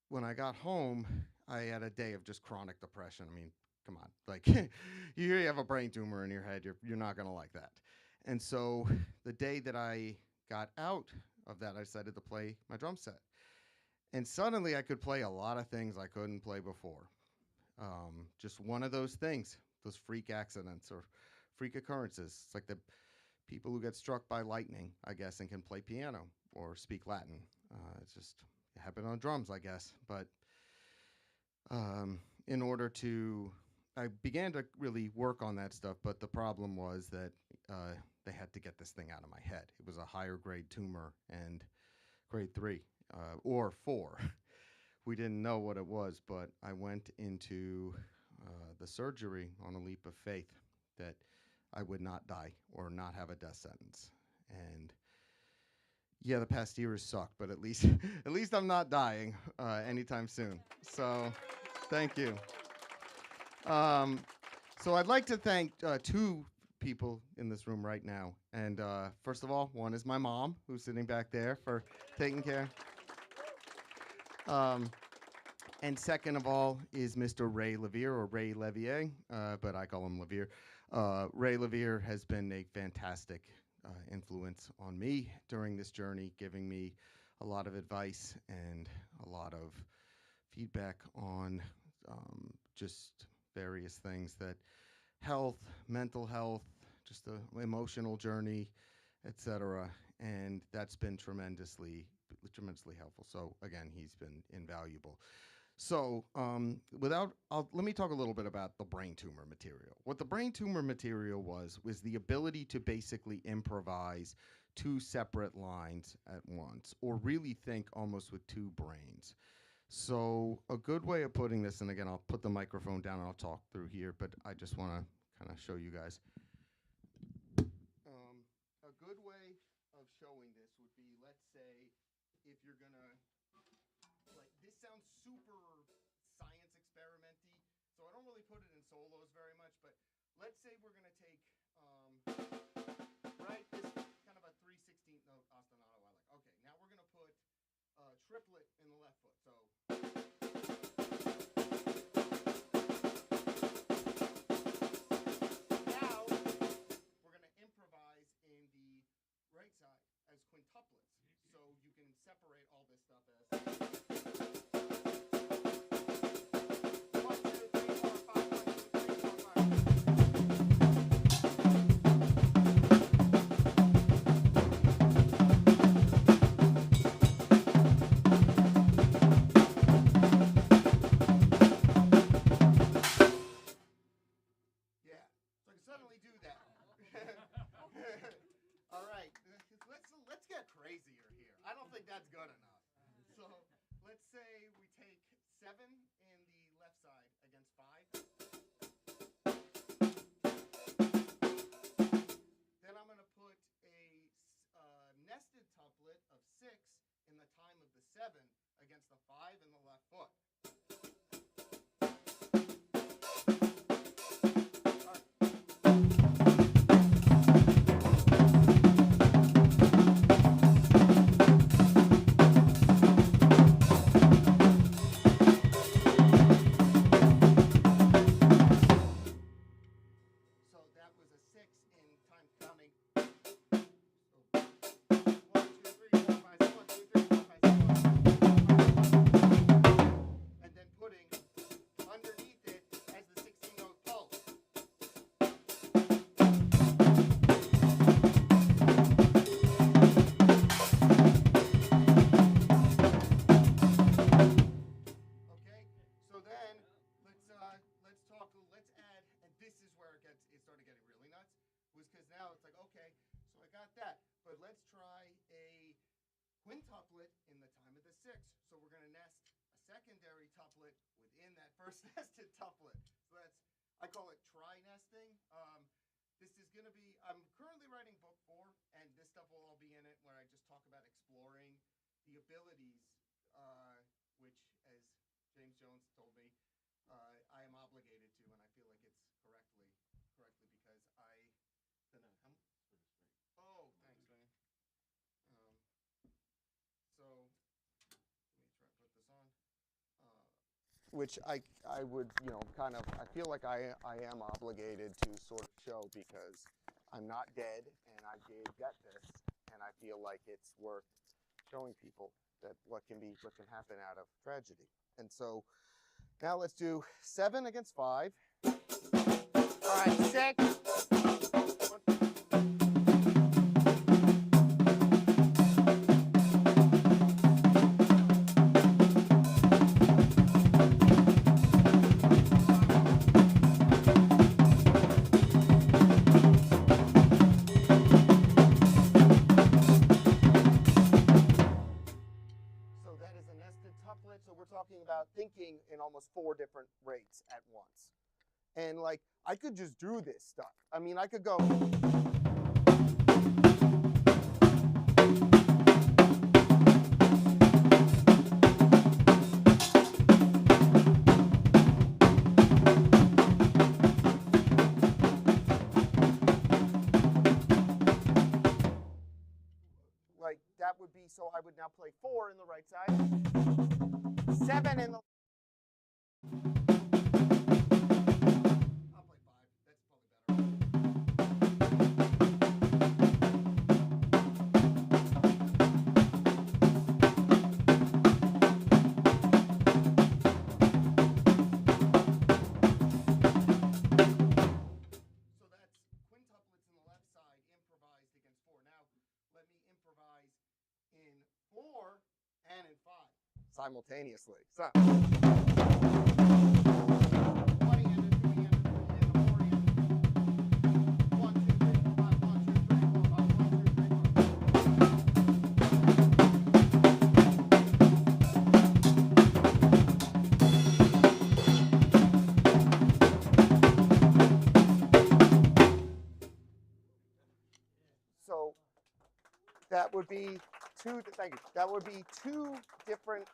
Speaker 10: when I got home, I had a day of just chronic depression. I mean, come on, like you have a brain tumor in your head, you're not gonna like that. And so the day that I got out of that, I decided to play my drum set. And suddenly I could play a lot of things I couldn't play before. Just one of those things, those freak accidents or freak occurrences. It's like the people who get struck by lightning, I guess, and can play piano or speak Latin. It's just it happened on drums, I guess. But in order to, I began to really work on that stuff, but the problem was that they had to get this thing out of my head. It was a higher grade tumor, and grade 3 or 4. We didn't know what it was, but I went into the surgery on a leap of faith that I would not die or not have a death sentence. And yeah, the past years sucked, but at least I'm not dying anytime soon. So thank you. So I'd like to thank 2 people in this room right now. And first of all, one is my mom, who's sitting back there for taking care. And second of all is Mr. Ray Levier, or Ray Levier, but I call him Levier. Ray Levier has been a fantastic influence on me during this journey, giving me a lot of advice and a lot of feedback on just various things that health, mental health, just the emotional journey, etc. And that's been tremendously helpful. So again, he's been invaluable. So let me talk a little bit about the brain tumor material. What the brain tumor material was the ability to basically improvise 2 separate lines at once, or really think almost with 2 brains. So a good way of putting this, and again, I'll put the microphone down and I'll talk through here, but I just want to kind of show you guys. A good way of showing this would be, let's say, if you're going to, like, this sounds super science experimenty, so I don't really put it in solos very much, but let's say we're going to take, right, this kind of a 3/16 note ostinato I like. Okay, now we're going to put a triplet in the left foot, so. Now, we're going to improvise in the right side as quintuplets, so you can separate all this stuff as. Suddenly do that. All right, let's get crazier here. I don't think that's good enough. So let's say we take 7 in the left side against 5. Then I'm going to put a nested tuplet of 6 in the time of the 7 against the 5 in the left foot.
Speaker 22: because now it's like, okay, so I got that, but let's try a quintuplet in the time of the 6. So we're going to nest a secondary tuplet within that first nested tuplet. So that's, I call it tri-nesting. This is going to be, I'm currently writing book 4, and this stuff will all be in it where I just talk about exploring the abilities, which, as James Jones told me, I am obligated to, and I feel like it's correctly because I don't know how much for this rate. Oh, thanks, man. So let me try to put this on. Which I would, you know, kind of, I feel like I am obligated to sort of show because I'm not dead and I did get this, and I feel like it's worth showing people that what can happen out of tragedy. And so now let's do 7 against 5. All right, 6. So we're talking about thinking in almost 4 different rates at once. And like, I could just do this stuff. I mean, I could go. Like, that would be, so I would now play 4 in the right side. 7 in the. I'll play 5. That's probably better. So that's quintuplets in the left side, improvised against 4. Now, let me improvise in 4 and in 5. Simultaneously. So. So that would be 2. Thank you. That would be 2 different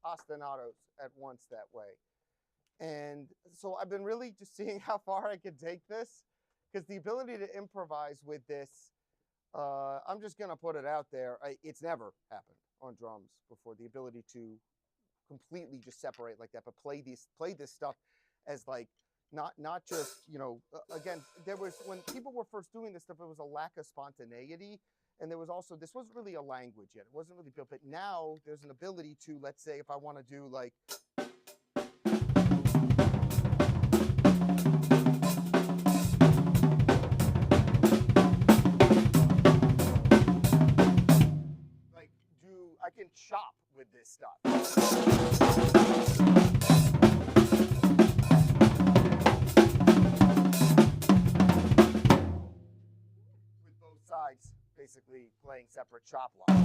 Speaker 22: ostinatos at once that way. And so I've been really just seeing how far I could take this, because the ability to improvise with this, I'm just going to put it out there. It's never happened on drums before. The ability to completely just separate like that, but play this stuff as like not just, you know, again, there was, when people were first doing this stuff, it was a lack of spontaneity. And there was also, this wasn't really a language yet. It wasn't really built, but now there's an ability to, let's say if I want to do like, I can chop with this stuff. With both sides basically playing separate chop lines.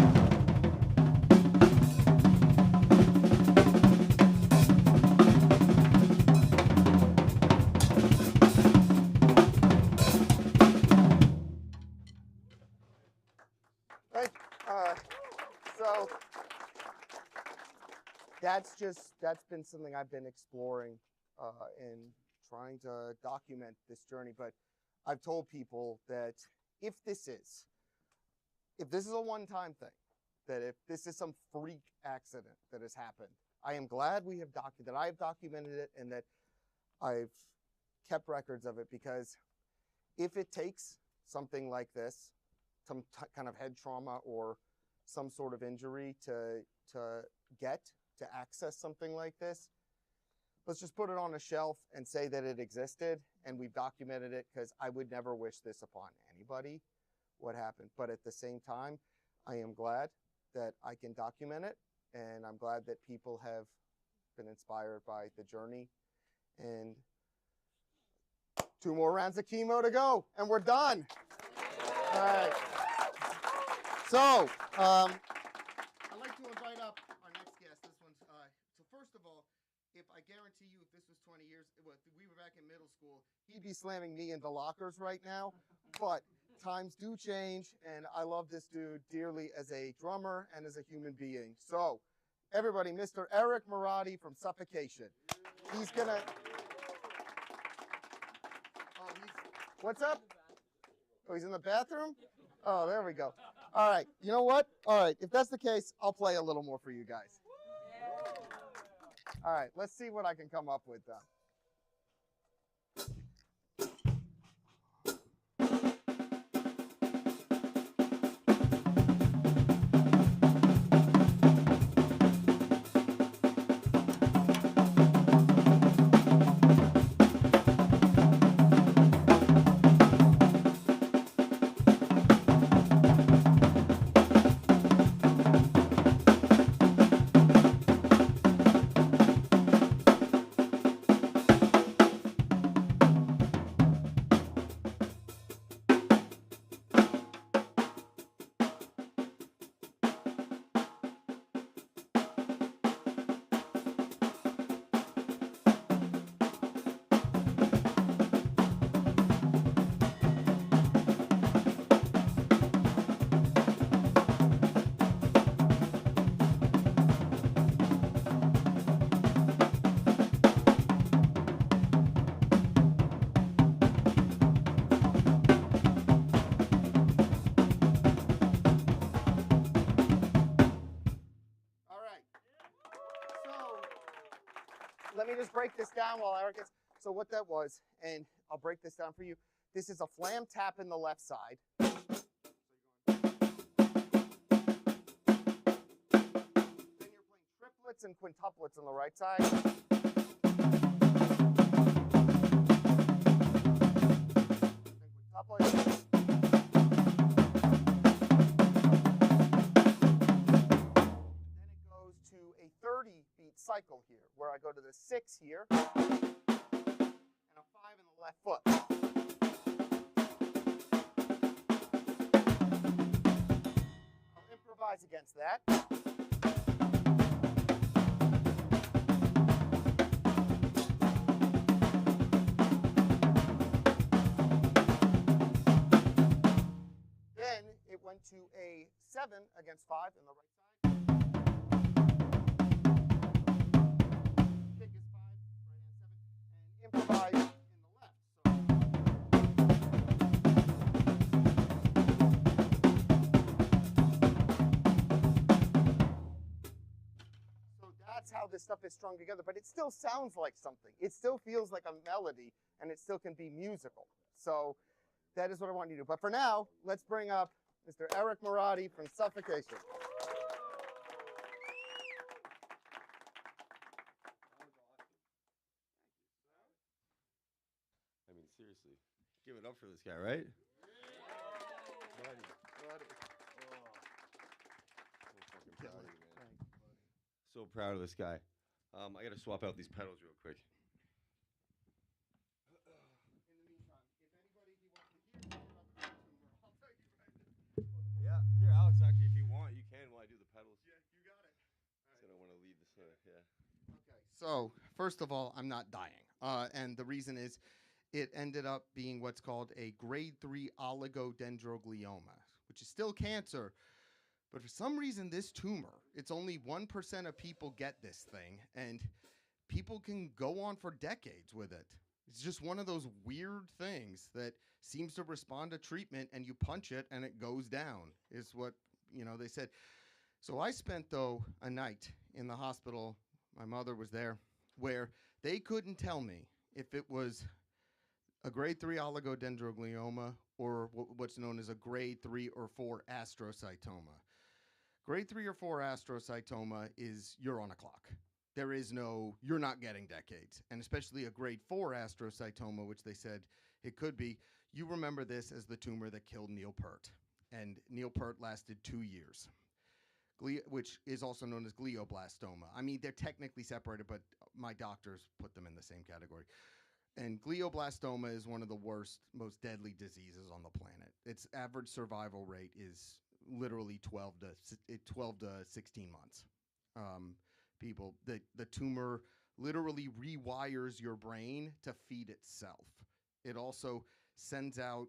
Speaker 22: So that's been something I've been exploring and trying to document this journey. But I've told people that if this is a one-time thing, that if this is some freak accident that has happened, I am glad we have that I have documented it and that I've kept records of it, because if it takes something like this, some kind of head trauma or some sort of injury to access something like this, let's just put it on a shelf and say that it existed and we've documented it, because I would never wish this upon anybody, what happened. But at the same time, I am glad that I can document it, and I'm glad that people have been inspired by the journey. And 2 more rounds of chemo to go, and we're done. All right. So, I'd like to invite up our next guest. This one's, so first of all, if I guarantee you, if this was 20 years, if we were back in middle school, he'd be slamming me into lockers right now. But times do change, and I love this dude dearly as a drummer and as a human being. So, everybody, Mr. Eric Morotti from Suffocation. He's gonna. Oh, what's up? Oh, he's in the bathroom? Oh, there we go. All right, you know what? All right, if that's the case, I'll play a little more for you guys. All right, let's see what I can come up with, though. Let me just break this down while Eric gets. So what that was, and I'll break this down for you. This is a flam tap in the left side. Then you're playing triplets and quintuplets on the right side. Then quintuplets. To a 30-beat cycle here, where I go to the 6 here and a 5 in the left foot. I'll improvise against that. Then it went to a 7 against 5 in the right side. Improvise in the left. So that's how this stuff is strung together, but it still sounds like something. It still feels like a melody, and it still can be musical. So that is what I want you to do. But for now, let's bring up Mr. Eric Morotti from Suffocation.
Speaker 12: I mean, seriously, give it up for this guy, right? So fucking proud of you, man. So proud of this guy. I got to swap out these pedals real quick. Yeah, here, Alex, actually, if you want, you can while I do the pedals. Yeah, you got it. I don't want to lead this, yeah.
Speaker 22: Okay, so first of all, I'm not dying. And the reason is it ended up being what's called a grade 3 oligodendroglioma, which is still cancer. But for some reason, this tumor, it's only 1% of people get this thing, and people can go on for decades with it. It's just one of those weird things that seems to respond to treatment, and you punch it, and it goes down, is what, they said. So I spent, though, a night in the hospital, my mother was there, where they couldn't tell me if it was a grade 3 oligodendroglioma or what's known as a grade 3 or 4 astrocytoma. Grade 3 or 4 astrocytoma is you're on a clock. There is no, you're not getting decades. And especially a grade 4 astrocytoma, which they said it could be, you remember this as the tumor that killed Neil Peart. And Neil Peart lasted 2 years, which is also known as glioblastoma. I mean, they're technically separated, but my doctors put them in the same category. And glioblastoma is one of the worst, most deadly diseases on the planet. Its average survival rate is literally 12 to 16 months. The tumor literally rewires your brain to feed itself. It also sends out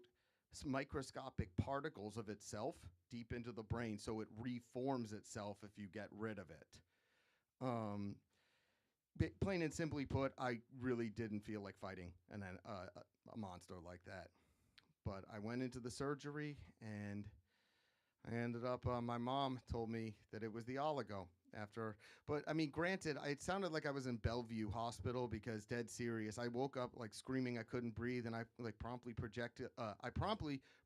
Speaker 22: microscopic particles of itself deep into the brain, so it reforms itself if you get rid of it. Plain and simply put, I really didn't feel like fighting a monster like that. But I went into the surgery, and I ended up, my mom told me that it was the oligo after. But I mean, granted, it sounded like I was in Bellevue Hospital, because dead serious. I woke up like screaming I couldn't breathe, and I promptly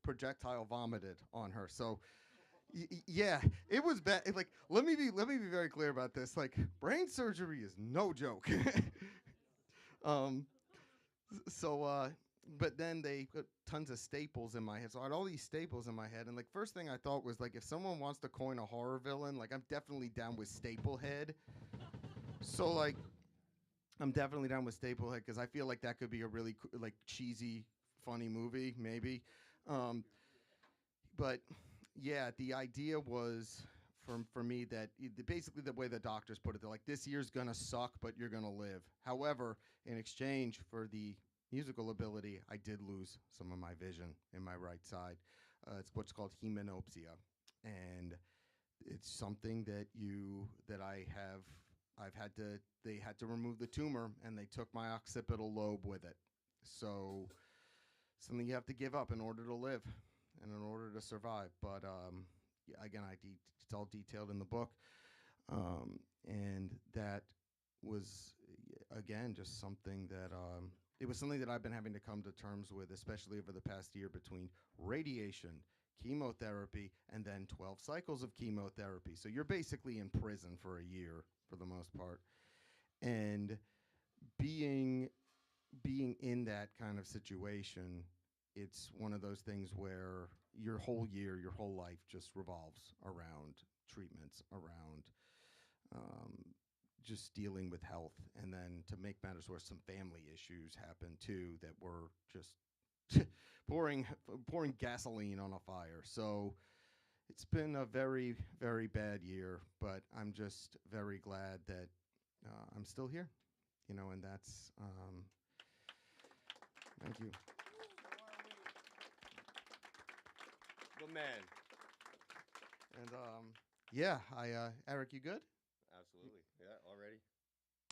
Speaker 22: projectile vomited on her. So yeah, it was bad. Like, let me be very clear about this. Like, brain surgery is no joke. But then they put tons of staples in my head. So I had all these staples in my head. And like, first thing I thought was, like, if someone wants to coin a horror villain, like, I'm definitely down with Staplehead. So like, I'm definitely down with Staplehead, because I feel like that could be a really like cheesy, funny movie, maybe. But yeah, the idea was for me that basically the way the doctors put it, they're like, this year's gonna suck, but you're gonna live. However, in exchange for the musical ability, I did lose some of my vision in my right side. It's what's called hemanopsia, and it's something that they had to remove the tumor, and they took my occipital lobe with it. So something you have to give up in order to live and in order to survive. But yeah, again, it's all detailed in the book. And that was, again, just something that, it was something that I've been having to come to terms with, especially over the past year, between radiation, chemotherapy, and then 12 cycles of chemotherapy. So you're basically in prison for a year for the most part. And being in that kind of situation, it's one of those things where your whole year, your whole life just revolves around treatments, around just dealing with health. And then to make matters worse, some family issues happen too that were just pouring gasoline on a fire. So it's been a very, very bad year, but I'm just very glad that I'm still here, and that's, thank you.
Speaker 12: The man.
Speaker 22: And yeah, Eric, you good?
Speaker 12: Absolutely. Yeah, already.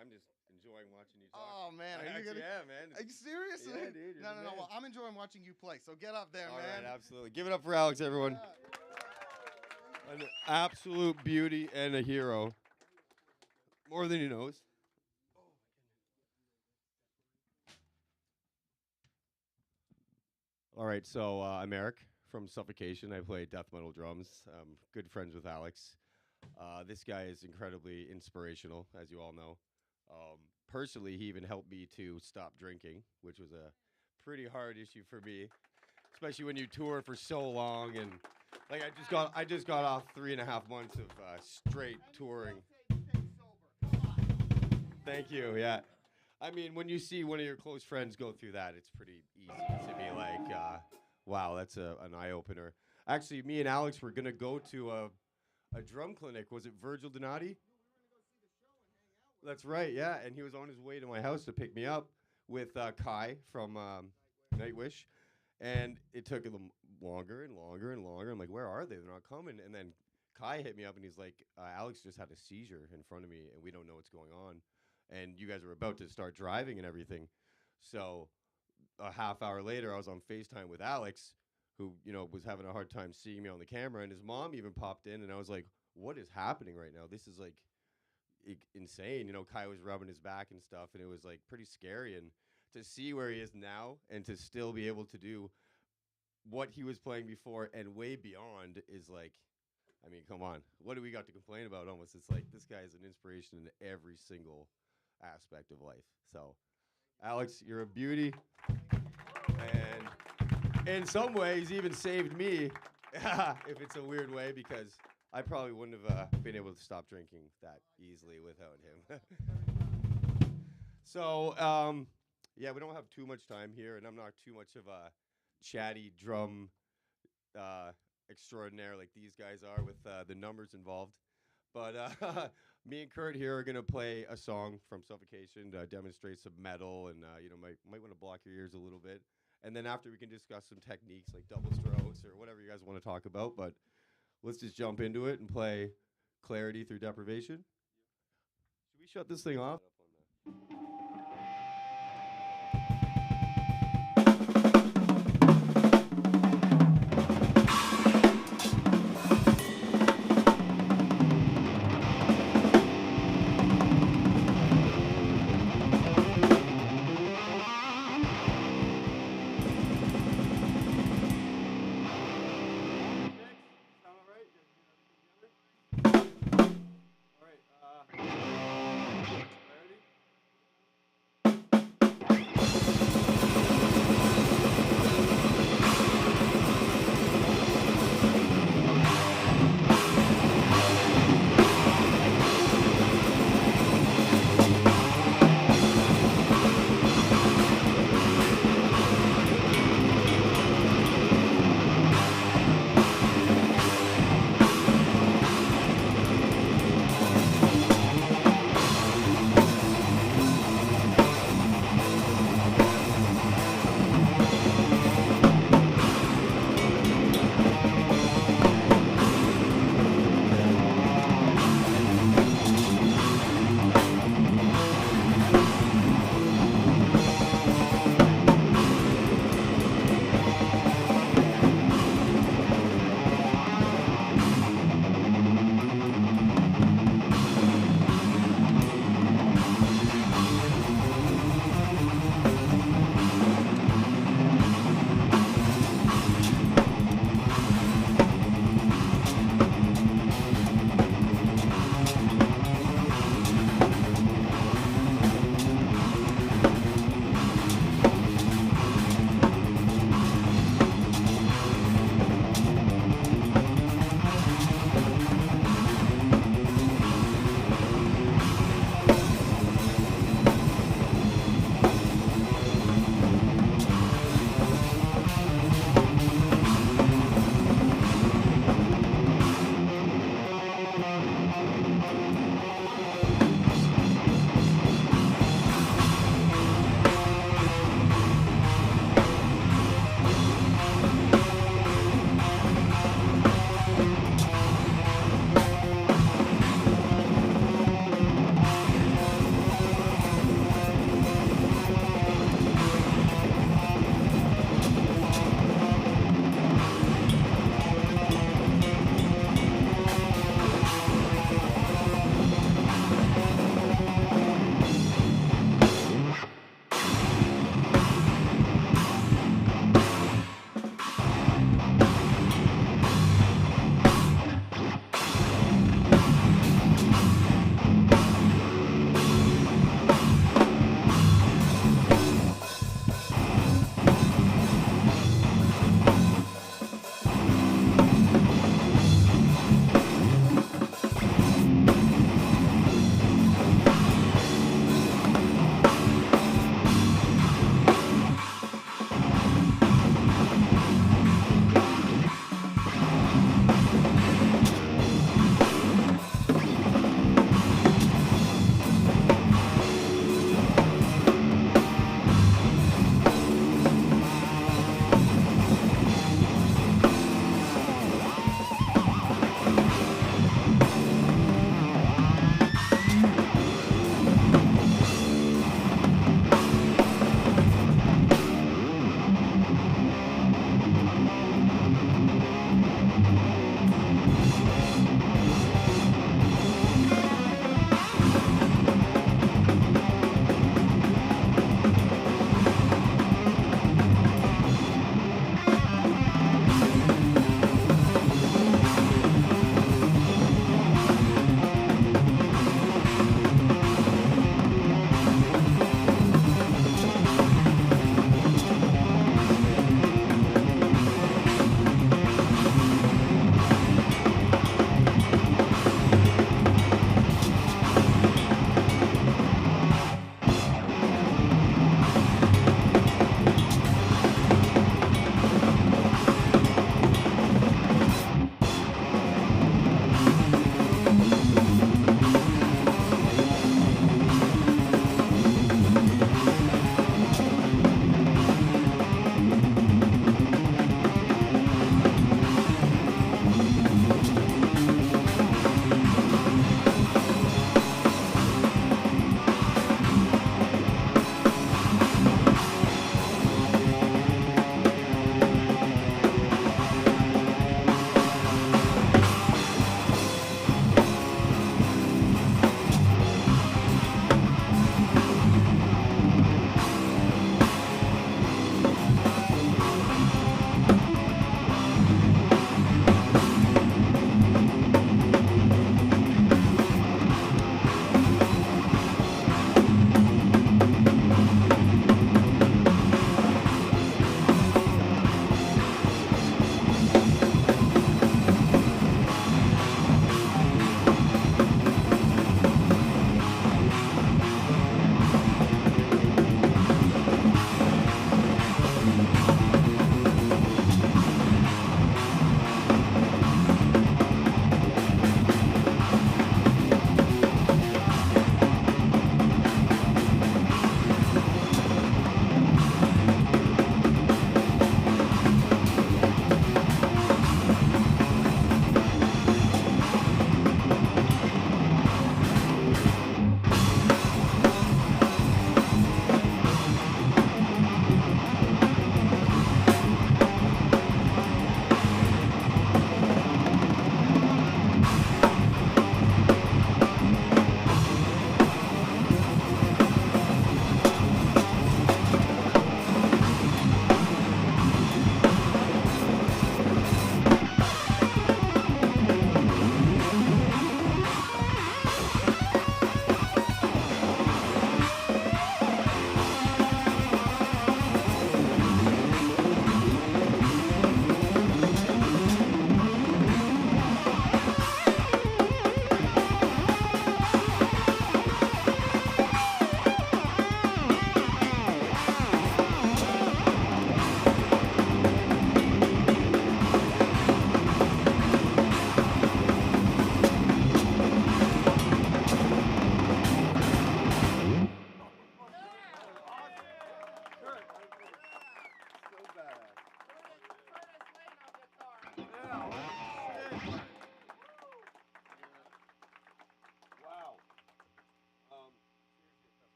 Speaker 12: I'm just enjoying watching you talk.
Speaker 22: Oh man,
Speaker 12: Yeah, man.
Speaker 22: Are you serious?
Speaker 12: Yeah, dude.
Speaker 22: No. Well, I'm enjoying watching you play. So get up there,
Speaker 12: All
Speaker 22: man.
Speaker 12: right, absolutely. Give it up for Alex, everyone.
Speaker 22: Yeah.
Speaker 12: An absolute beauty and a hero. More than he knows. All right, so I'm Eric from Suffocation. I play death metal drums. I'm good friends with Alex. This guy is incredibly inspirational, as you all know. Personally, he even helped me to stop drinking, which was a pretty hard issue for me, especially when you tour for so long. And like, I just got off 3.5 months of straight touring. Thank you. Yeah. I mean, when you see one of your close friends go through that, it's pretty easy to be like, wow, that's an eye-opener. Actually, me and Alex were going to go to a drum clinic. Was it Virgil Donati? That's right, yeah. And he was on his way to my house to pick me up with Kai from Nightwish. And it took them longer and longer and longer. I'm like, where are they? They're not coming. And then Kai hit me up, and he's like, Alex just had a seizure in front of me, and we don't know what's going on. And you guys are about to start driving and everything. So a half hour later, I was on FaceTime with Alex, who, was having a hard time seeing me on the camera. And his mom even popped in, and I was like, what is happening right now? This is like insane. Kai was rubbing his back and stuff, and it was like pretty scary. And to see where he is now and to still be able to do what he was playing before and way beyond is like, I mean, come on. What do we got to complain about almost? It's like this guy is an inspiration in every single aspect of life. So, Alex, you're a beauty. And in some ways, even saved me, if it's a weird way, because I probably wouldn't have been able to stop drinking that easily without him. So, Yeah, we don't have too much time here, and I'm not too much of a chatty drum extraordinaire like these guys are with the numbers involved. But me and Kurt here are gonna play a song from Suffocation to demonstrate some metal, and you know, might want to block your ears a little bit. And then after we can discuss some techniques like double strokes or whatever you guys want to talk about. But let's just jump into it and play Clarity Through Deprivation. Should we shut this thing off? Clarity.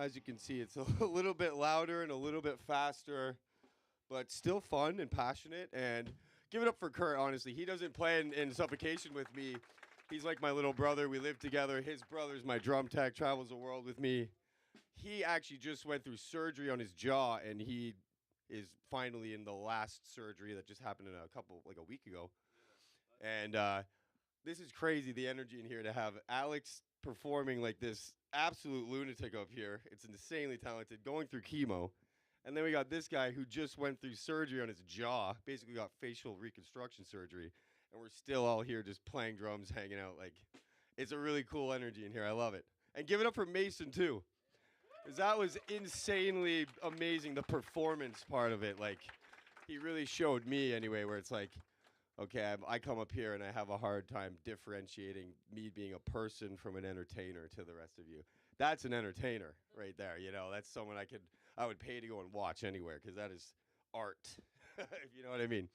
Speaker 12: As you can see, it's a little bit louder and a little bit faster, but still fun and passionate. And give it up for Kurt, honestly. He doesn't play in suffocation with me. He's like my little brother. We live together. His brother's my drum tech, travels the world with me. He actually just went through surgery on his jaw, and he is finally in the last surgery that just happened a week ago. And this is crazy, the energy in here to have Alex performing like this absolute lunatic up here. It's insanely talented, going through chemo. And then we got this guy who just went through surgery on his jaw, basically got facial reconstruction surgery. And we're still all here just playing drums, hanging out. Like, it's a really cool energy in here. I love it. And give it up for Mason, too. Because that was insanely amazing, the performance part of it. Like, he really showed me, anyway, where it's like, okay, I come up here and I have a hard time differentiating me being a person from an entertainer to the rest of you. That's an entertainer right there, you know. That's someone I would pay to go and watch anywhere, because that is art, if you know what I mean.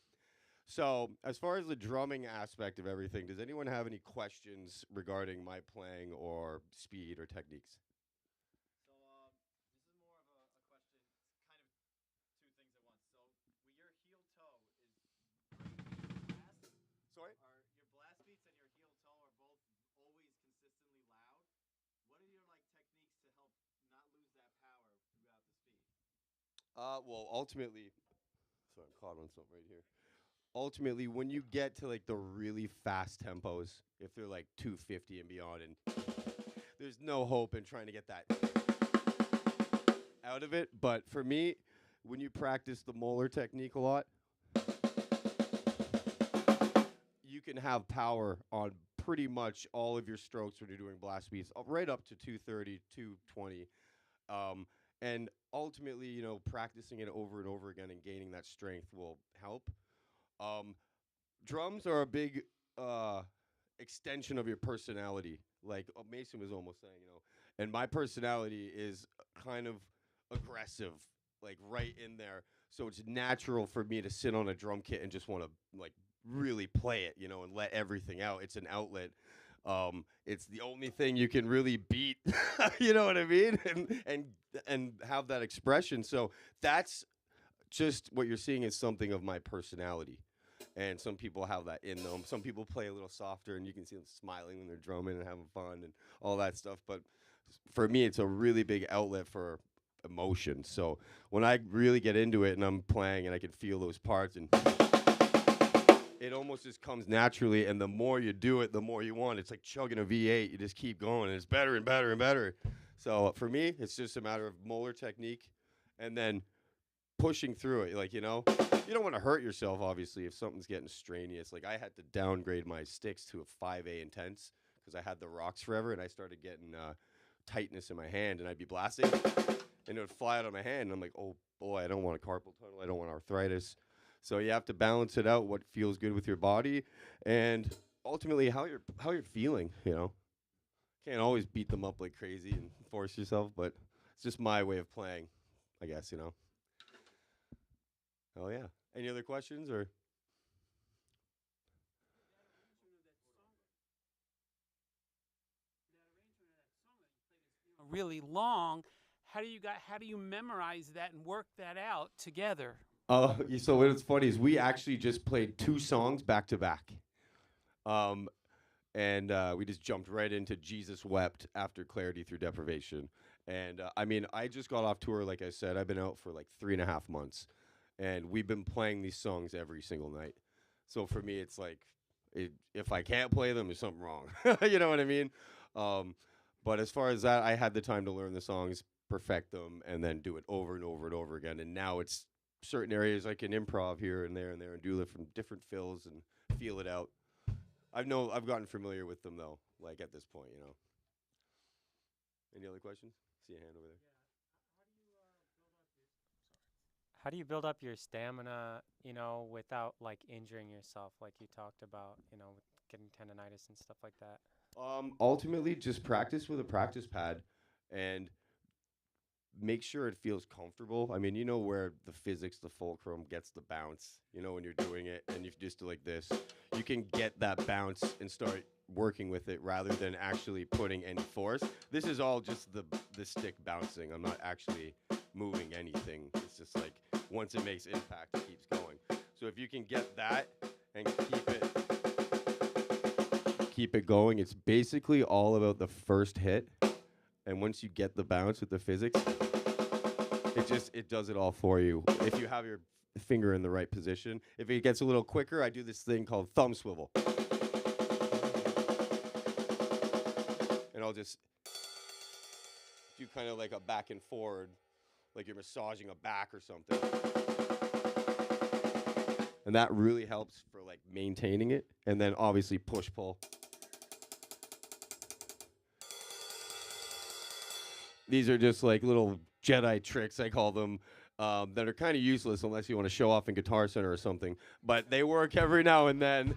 Speaker 12: So as far as the drumming aspect of everything, does anyone have any questions regarding my playing or speed or techniques? Sorry?
Speaker 13: Your blast beats and your heel toe are both always consistently loud. What are your techniques to help not lose that power throughout the speed?
Speaker 12: Well, ultimately, sorry, I'm caught on something right here. Ultimately, when you get to the really fast tempos, if they're 250 and beyond, and there's no hope in trying to get that out of it. But for me, when you practice the molar technique a lot, you can have power on pretty much all of your strokes when you're doing blast beats, right up to 230, 220. And ultimately, practicing it over and over again and gaining that strength will help. Drums are a big extension of your personality, like Mason was almost saying, and my personality is kind of aggressive, right in there. So it's natural for me to sit on a drum kit and just want to really play it, and let everything out. It's an outlet. It's the only thing you can really beat, you know what I mean? And have that expression. So that's just what you're seeing is something of my personality. And some people have that in them. Some people play a little softer, and you can see them smiling when they're drumming and having fun and all that stuff. But for me, it's a really big outlet for emotion. So when I really get into it and I'm playing and I can feel those parts, and it almost just comes naturally, and the more you do it, the more you want. It's like chugging a V8. You just keep going, and it's better and better and better. So for me, it's just a matter of molar technique and then pushing through it. You don't want to hurt yourself, obviously, if something's getting strenuous. I had to downgrade my sticks to a 5A intense because I had the rocks forever, and I started getting tightness in my hand, and I'd be blasting, and it would fly out of my hand, and I'm like, oh, boy, I don't want a carpal tunnel. I don't want arthritis. So you have to balance it out, what feels good with your body, and ultimately how you're feeling, Can't always beat them up like crazy and force yourself, but it's just my way of playing, I guess, Oh, yeah. Any other questions, or?
Speaker 9: Really long. How do you memorize that and work that out together?
Speaker 12: So what's funny is we actually just played 2 songs back to back. And we just jumped right into Jesus Wept after Clarity Through Deprivation. And I just got off tour, like I said. I've been out for 3.5 months. And we've been playing these songs every single night. So for me, it's if I can't play them, there's something wrong. You know what I mean? But as far as that, I had the time to learn the songs, perfect them, and then do it over and over and over again. And now it's certain areas I can improv here and there and do it from different fills and feel it out. I've gotten familiar with them, though, at this point, Any other questions? See a hand over there.
Speaker 15: How do you build up your stamina, without injuring yourself, like you talked about, with getting tendonitis and stuff like that?
Speaker 12: Ultimately, just practice with a practice pad and make sure it feels comfortable. Where the physics, the fulcrum gets the bounce, when you're doing it, and you just do like this, you can get that bounce and start working with it rather than actually putting any force. This is all just the stick bouncing. I'm not actually moving anything. It's just like once it makes impact, it keeps going. So if you can get that and keep it going, it's basically all about the first hit. And once you get the bounce with the physics, it does it all for you. If you have your finger in the right position. If it gets a little quicker, I do this thing called thumb swivel. And I'll just do kind of like a back and forward, like you're massaging a back or something. And that really helps for like maintaining it. And then obviously push pull. These are just like little Jedi tricks, I call them, that are kind of useless unless you want to show off in Guitar Center or something. But they work every now and then.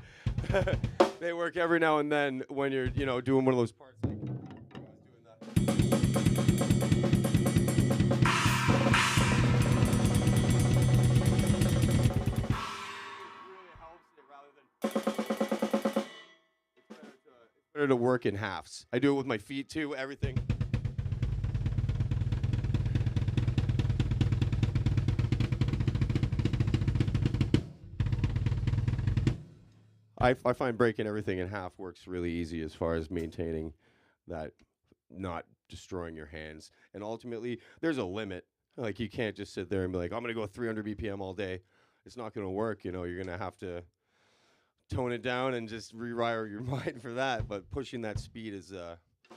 Speaker 12: They work every now and then when you're, doing one of those parts. It's better to work in halves. I do it with my feet too, everything. I find breaking everything in half works really easy as far as maintaining that, not destroying your hands. And ultimately, there's a limit. Like, you can't just sit there and be like, I'm going to go 300 BPM all day. It's not going to work. You're going to have to tone it down and just rewire your mind for that. But pushing that speed is,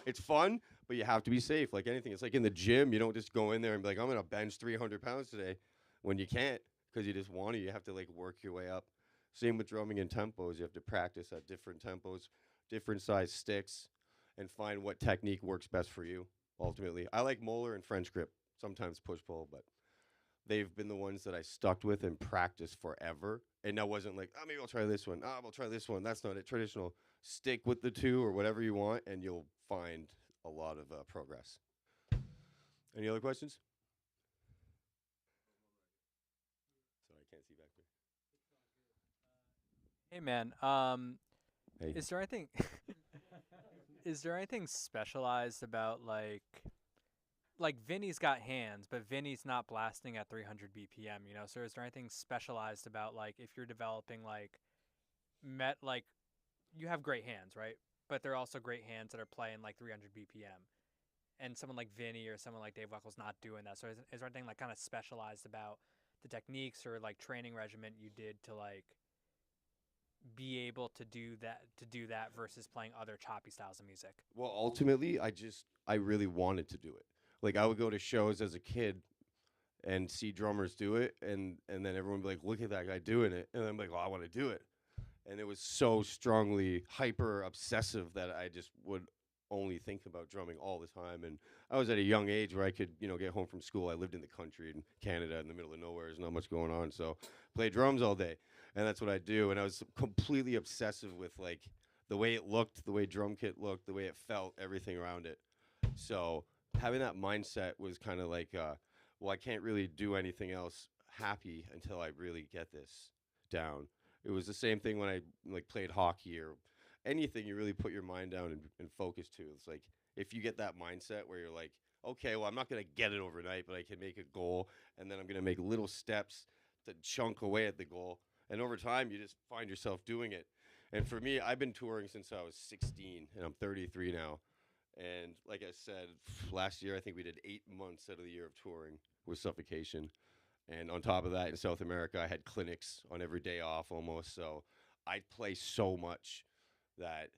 Speaker 12: it's fun, but you have to be safe. Like anything. It's like in the gym. You don't just go in there and be like, I'm going to bench 300 pounds today when you can't because you just want to. You have to, like, work your way up. Same with drumming and tempos. You have to practice at different tempos, different size sticks, and find what technique works best for you, ultimately. I like molar and French grip, sometimes push-pull, but they've been the ones that I stuck with and practiced forever. And I wasn't like, maybe I'll try this one. I'll try this one. That's not it. Traditional. Stick with the two or whatever you want, and you'll find a lot of progress. Any other questions? Sorry, I can't see back there.
Speaker 3: Hey man,
Speaker 12: Hey.
Speaker 3: is there anything is there anything specialized about like Vinny's got hands, but Vinny's not blasting at 300 BPM, So is there anything specialized about like if you're developing like you have great hands, right? But they're also great hands that are playing like 300 BPM. And someone like Vinny or someone like Dave Weckle's not doing that. So is there anything like kind of specialized about the techniques or like training regimen you did to like be able to do that versus playing other choppy styles of music?
Speaker 12: Well, ultimately, I really wanted to do it. Like, I would go to shows as a kid and see drummers do it, and then everyone would be like, look at that guy doing it. And I'm like, well, I want to do it. And it was so strongly hyper obsessive that I just would only think about drumming all the time. And I was at a young age where I could, get home from school. I lived in the country in Canada in the middle of nowhere. There's not much going on. So play drums all day. And that's what I do. And I was completely obsessive with like the way it looked, the way drum kit looked, the way it felt, everything around it. So having that mindset was kind of like, well, I can't really do anything else happy until I really get this down. It was the same thing when I like played hockey or anything you really put your mind down and focus to. It's like if you get that mindset where you're like, okay, well, I'm not going to get it overnight, but I can make a goal, and then I'm going to make little steps to chunk away at the goal. And over time, you just find yourself doing it. And for me, I've been touring since I was 16, and I'm 33 now. And like I said, last year, I think we did 8 months out of the year of touring with Suffocation. And on top of that, in South America, I had clinics on every day off almost. So I'd play so much that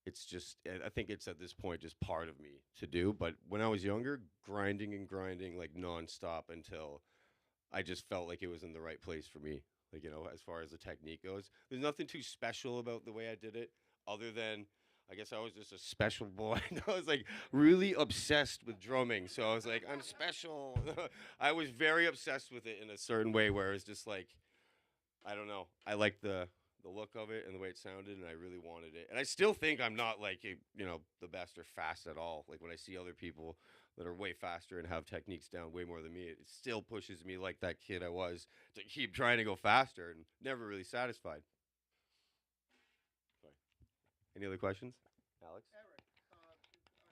Speaker 12: it's just, I think it's at this point just part of me to do. But when I was younger, grinding like nonstop until I just felt like it was in the right place for me. Like, as far as the technique goes, there's nothing too special about the way I did it other than I guess I was just a special boy. I was like really obsessed with drumming. So I was like, I'm special. I was very obsessed with it in a certain way where it's just like, I don't know. I liked the look of it and the way it sounded, and I really wanted it. And I still think I'm not like, the best or fast at all. Like when I see other people that are way faster and have techniques down way more than me, it still pushes me like that kid I was to keep trying to go faster and never really satisfied. Any other questions? Alex?
Speaker 10: Eric, here's something.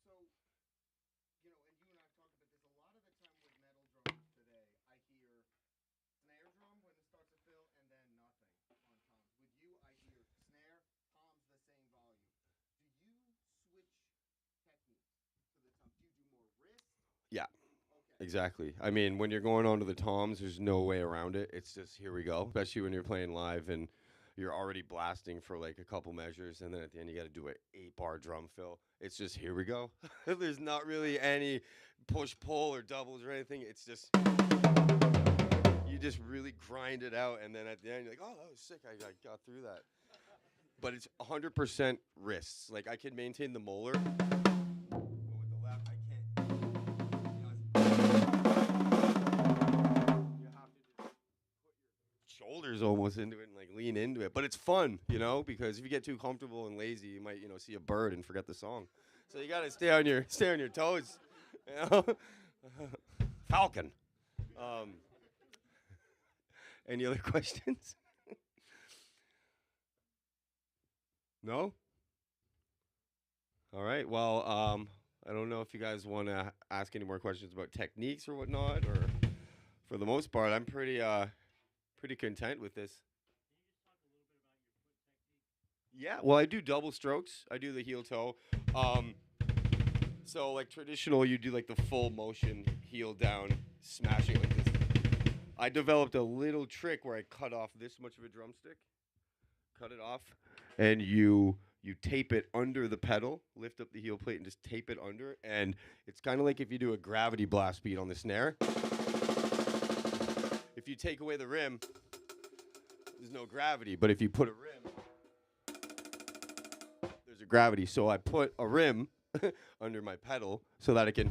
Speaker 10: So, you know, and you and I have talked about this. A lot of the time with metal drums today, I hear snare drum when it starts to fill and then nothing on toms. With you, I hear snare, toms the same volume. Do you switch techniques to the tom? Do you do more wrist?
Speaker 12: Yeah. Exactly. I mean, when you're going on to the toms, there's no way around it. It's just here we go. Especially when you're playing live and you're already blasting for like a couple measures, and then at the end you got to do an 8-bar drum fill. It's just here we go. There's not really any push pull or doubles or anything. It's just you just really grind it out, and then at the end you're like, oh, that was sick. I got through that. But it's 100% wrists. Like I can maintain the molar. Shoulders almost into it and like lean into it, but it's fun, you know, because if you get too comfortable and lazy, you might, you know, see a bird and forget the song. So you got to stay on your toes, you know. Falcon. Any other questions? No? All right. Well, I don't know if you guys want to ask any more questions about techniques or whatnot, or for the most part, I'm pretty content with this. Yeah, well, I do double strokes. I do the heel toe. So like traditional, you do like the full motion heel down, smashing like this. I developed a little trick where I cut off this much of a drumstick, cut it off, and you tape it under the pedal, lift up the heel plate and just tape it under. And it's kind of like if you do a gravity blast beat on the snare. If you take away the rim, there's no gravity. But if you put a rim, there's a gravity. So I put a rim under my pedal so that I can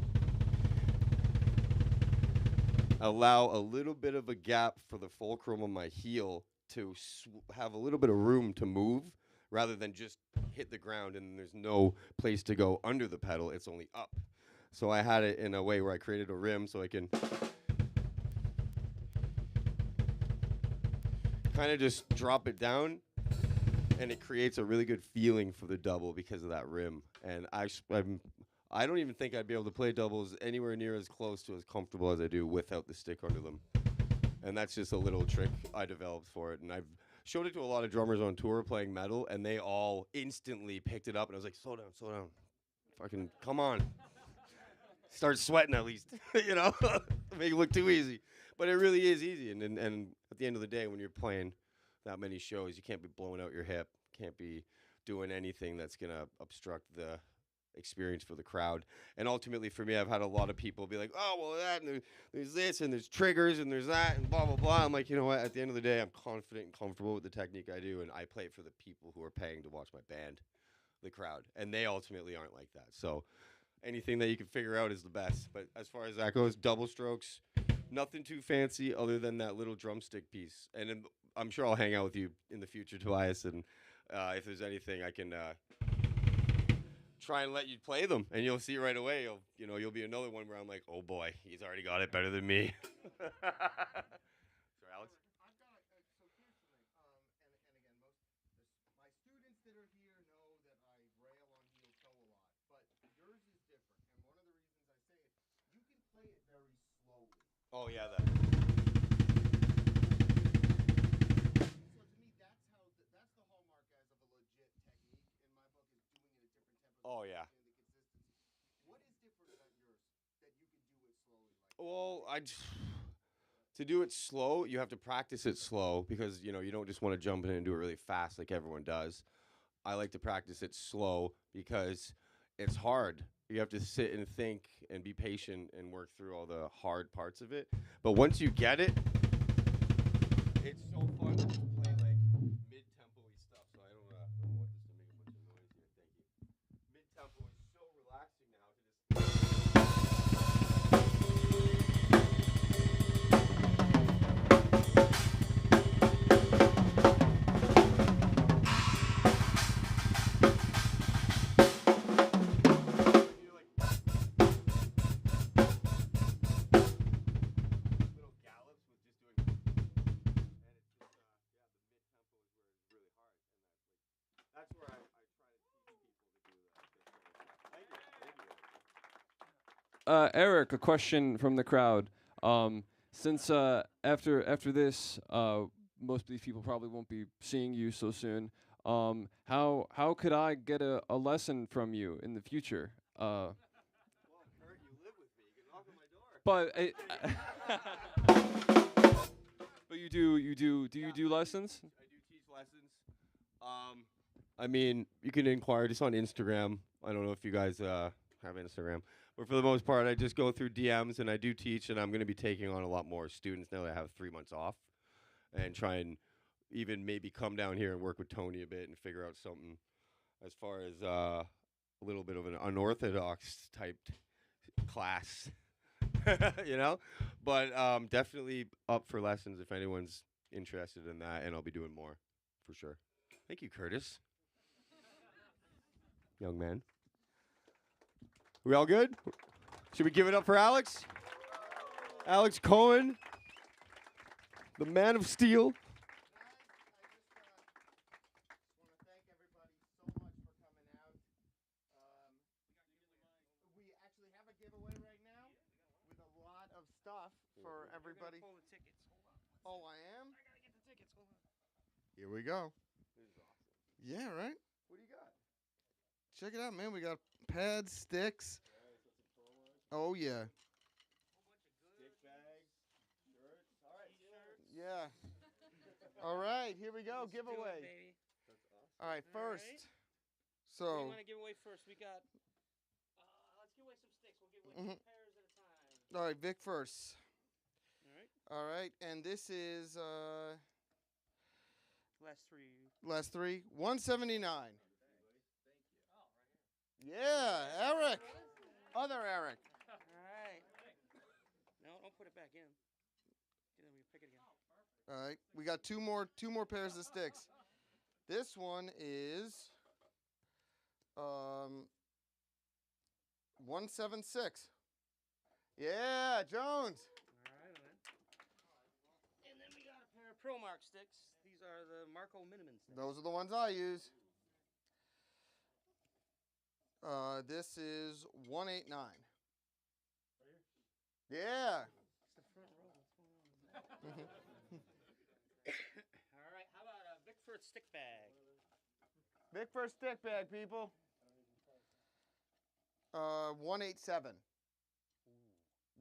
Speaker 12: allow a little bit of a gap for the fulcrum on my heel to have a little bit of room to move rather than just hit the ground and there's no place to go under the pedal. It's only up. So I had it in a way where I created a rim so I can kind of just drop it down, and it creates a really good feeling for the double because of that rim. And I don't even think I'd be able to play doubles anywhere near as close to as comfortable as I do without the stick under them. And that's just a little trick I developed for it. And I've showed it to a lot of drummers on tour playing metal, and they all instantly picked it up. And I was like, slow down. Fucking come on. Start sweating at least, you know? Make it look too easy. But it really is easy. And at the end of the day, when you're playing that many shows, you can't be blowing out your hip. Can't be doing anything that's going to obstruct the experience for the crowd. And ultimately for me, I've had a lot of people be like, oh, well, that, and there's this, and there's triggers, and there's that, and blah, blah, blah. I'm like, you know what? At the end of the day, I'm confident and comfortable with the technique I do, and I play it for the people who are paying to watch my band, the crowd. And they ultimately aren't like that. So anything that you can figure out is the best. But as far as that goes, double strokes, nothing too fancy other than that little drumstick piece. And then I'm sure I'll hang out with you in the future, Tobias, and if there's anything I can try and let you play them, and you'll see right away. You'll be another one where I'm like, oh boy, he's already got it better than me. Sorry, Alex.
Speaker 10: I've got so here's the thing. And again, my students that are here know that I rail on heel toe a lot, but yours is different. And one of the reasons I say it, you can play it very slowly.
Speaker 12: Oh yeah, that.
Speaker 10: So to me, that's the hallmark, guys, of a legit technique. In my book, is doing it at different tempos.
Speaker 12: Oh yeah.
Speaker 10: And the consistency. What is different about yours that you can do it slowly?
Speaker 12: Well, to do it slow, you have to practice it slow because you don't just want to jump in and do it really fast like everyone does. I like to practice it slow because it's hard. You have to sit and think and be patient and work through all the hard parts of it. But once you get it, it's so fun to just play like mid-tempo-y stuff. So I don't want this to make a bunch of noise here. Thank you. Mid-tempo is so relaxing now to Eric, a question from the crowd. Since after this, most of these people probably won't be seeing you so soon. How could I get a lesson from you in the future? But but you do lessons? I do teach lessons. I mean, you can inquire just on Instagram. I don't know if you guys have Instagram, but for the most part, I just go through DMs and I do teach, and I'm going to be taking on a lot more students now that I have 3 months off, and try and even maybe come down here and work with Tony a bit and figure out something as far as a little bit of an unorthodox type class, you know. But definitely up for lessons if anyone's interested in that, and I'll be doing more for sure. Thank you, Curtis. Young man. We all good? Should we give it up for Alex? Alex Cohen, the man of steel.
Speaker 22: We actually have a giveaway right now with a lot of stuff for everybody.
Speaker 1: Pull the tickets.
Speaker 22: Oh, I am?
Speaker 1: I gotta get the tickets. Hold on.
Speaker 22: Here we go.
Speaker 12: This is awesome.
Speaker 22: Yeah, right?
Speaker 12: What do you got?
Speaker 22: Check it out, man. We got pads, sticks. Oh, yeah.
Speaker 12: Stick bags, shirts. All right, shirts.
Speaker 22: Yeah. All right, here we go.
Speaker 1: Let's do it,
Speaker 22: Giveaway.
Speaker 1: baby.
Speaker 12: That's awesome.
Speaker 22: All right, first.
Speaker 1: What do you
Speaker 22: So,
Speaker 1: want to give away first? We got. Let's give away some sticks. We'll give away
Speaker 22: Mhm.
Speaker 1: 2 pairs at a time.
Speaker 22: all right, Vic first.
Speaker 1: All right.
Speaker 22: All right, and this is
Speaker 1: Last 3.
Speaker 22: last 3, 179. Yeah, Eric. Other Eric.
Speaker 1: All right. No, don't put it back in. And then we pick it again.
Speaker 22: All right, we got two more pairs of sticks. This one is 176. Yeah, Jones.
Speaker 1: All right, man. And then we got a pair of ProMark sticks. These are the Marco Miniman sticks.
Speaker 22: Those are the ones I use. This is 189. Yeah.
Speaker 1: It's the front row. What's going on? All right. How about a Vic Firth stick bag?
Speaker 22: Vic First stick bag, people. 187.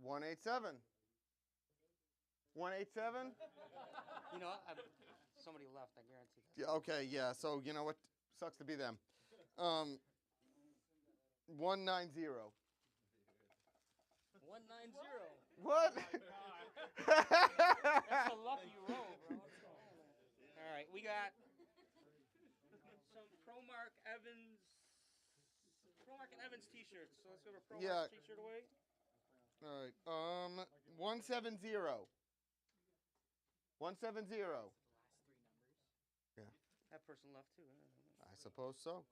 Speaker 22: 187. 187.
Speaker 1: You know, somebody left. I guarantee that.
Speaker 22: Yeah, okay, yeah. So you know what? Sucks to be them. 190.
Speaker 1: 190.
Speaker 22: What?
Speaker 1: That's a lucky roll, bro. All right, we got some ProMark Evans t-shirts. So let's give a ProMark
Speaker 22: Yeah.
Speaker 1: t-shirt away.
Speaker 22: All right. 170. 170. Yeah,
Speaker 1: That person left too.
Speaker 22: I suppose so.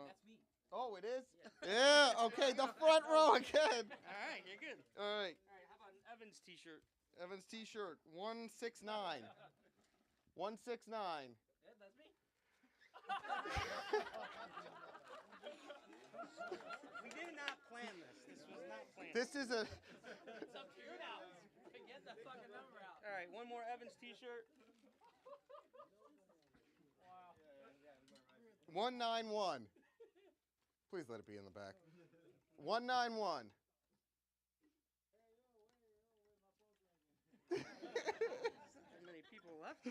Speaker 1: That's me.
Speaker 22: Oh, it is? Yeah, okay, the front row again.
Speaker 1: All right, you're good.
Speaker 22: All right.
Speaker 1: All right, how about an Evans t-shirt?
Speaker 22: Evans t-shirt, 169. 169.
Speaker 1: Yeah, that's me. We did not plan this. This was not planned.
Speaker 22: This is a
Speaker 1: It's up to you now. Get the fucking number out. All right, one more Evans t-shirt.
Speaker 22: 191. Please let it be in the back. 191.
Speaker 1: Not many people left.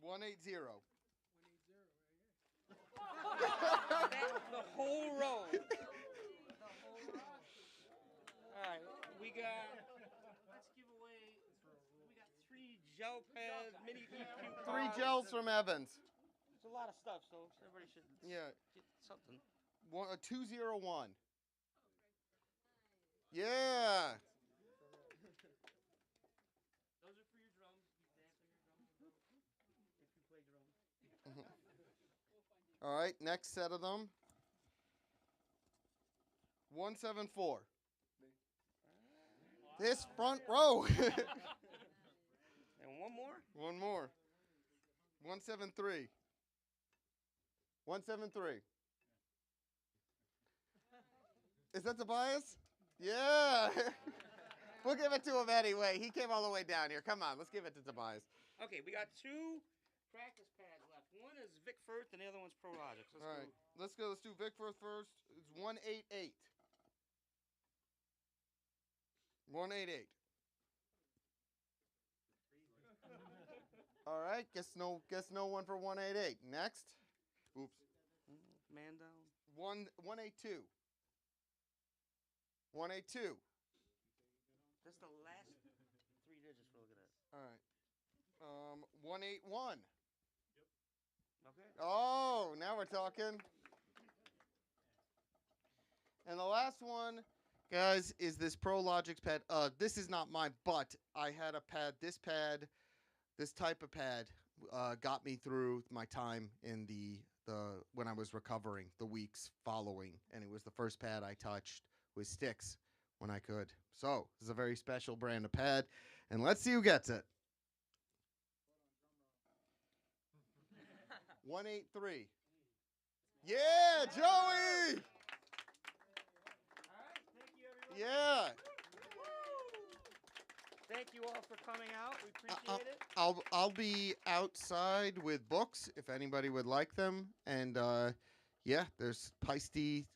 Speaker 22: 180.
Speaker 1: The whole row. All right, we got. Let's give away. We got 3 gel pads, mini EQ.
Speaker 22: 3 gels from Evans.
Speaker 1: It's a lot of stuff, so everybody should
Speaker 22: Yeah.
Speaker 1: get something.
Speaker 22: 201. Yeah.
Speaker 1: Those are for your drums. You dance on your drums if you play drums.
Speaker 22: All right, next set of them. 174. This front row.
Speaker 1: And one more.
Speaker 22: One more. 173.
Speaker 10: 173. Is that Tobias? Yeah. We'll give it to him anyway. He came all the way down here. Come on, let's give it to Tobias.
Speaker 1: Okay, we got 2 practice pads left. One is Vic Firth, and the other one's Prologic.
Speaker 10: All right, let's go. Let's do Vic first. It's 188. 188. All right, guess no one for 188. Next. Oops.
Speaker 1: Man down.
Speaker 10: 182. 182.
Speaker 1: That's the last 3 digits we're looking at.
Speaker 10: All right. 181.
Speaker 1: Okay.
Speaker 10: Oh, now we're talking. And the last one, guys, is this Prologix pad. This is not mine, but I had a pad. This type of pad, got me through my time in the when I was recovering, the weeks following, and it was the first pad I touched with sticks when I could. So this is a very special brand of pad, and let's see who gets it. 183. Yeah, Joey! Yeah.
Speaker 1: Thank you all for coming out. We appreciate it.
Speaker 10: I'll be outside with books if anybody would like them, and yeah, there's Peisty.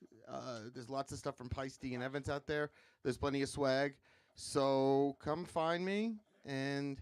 Speaker 10: There's lots of stuff from Peisty and Evans out there. There's plenty of swag, so come find me and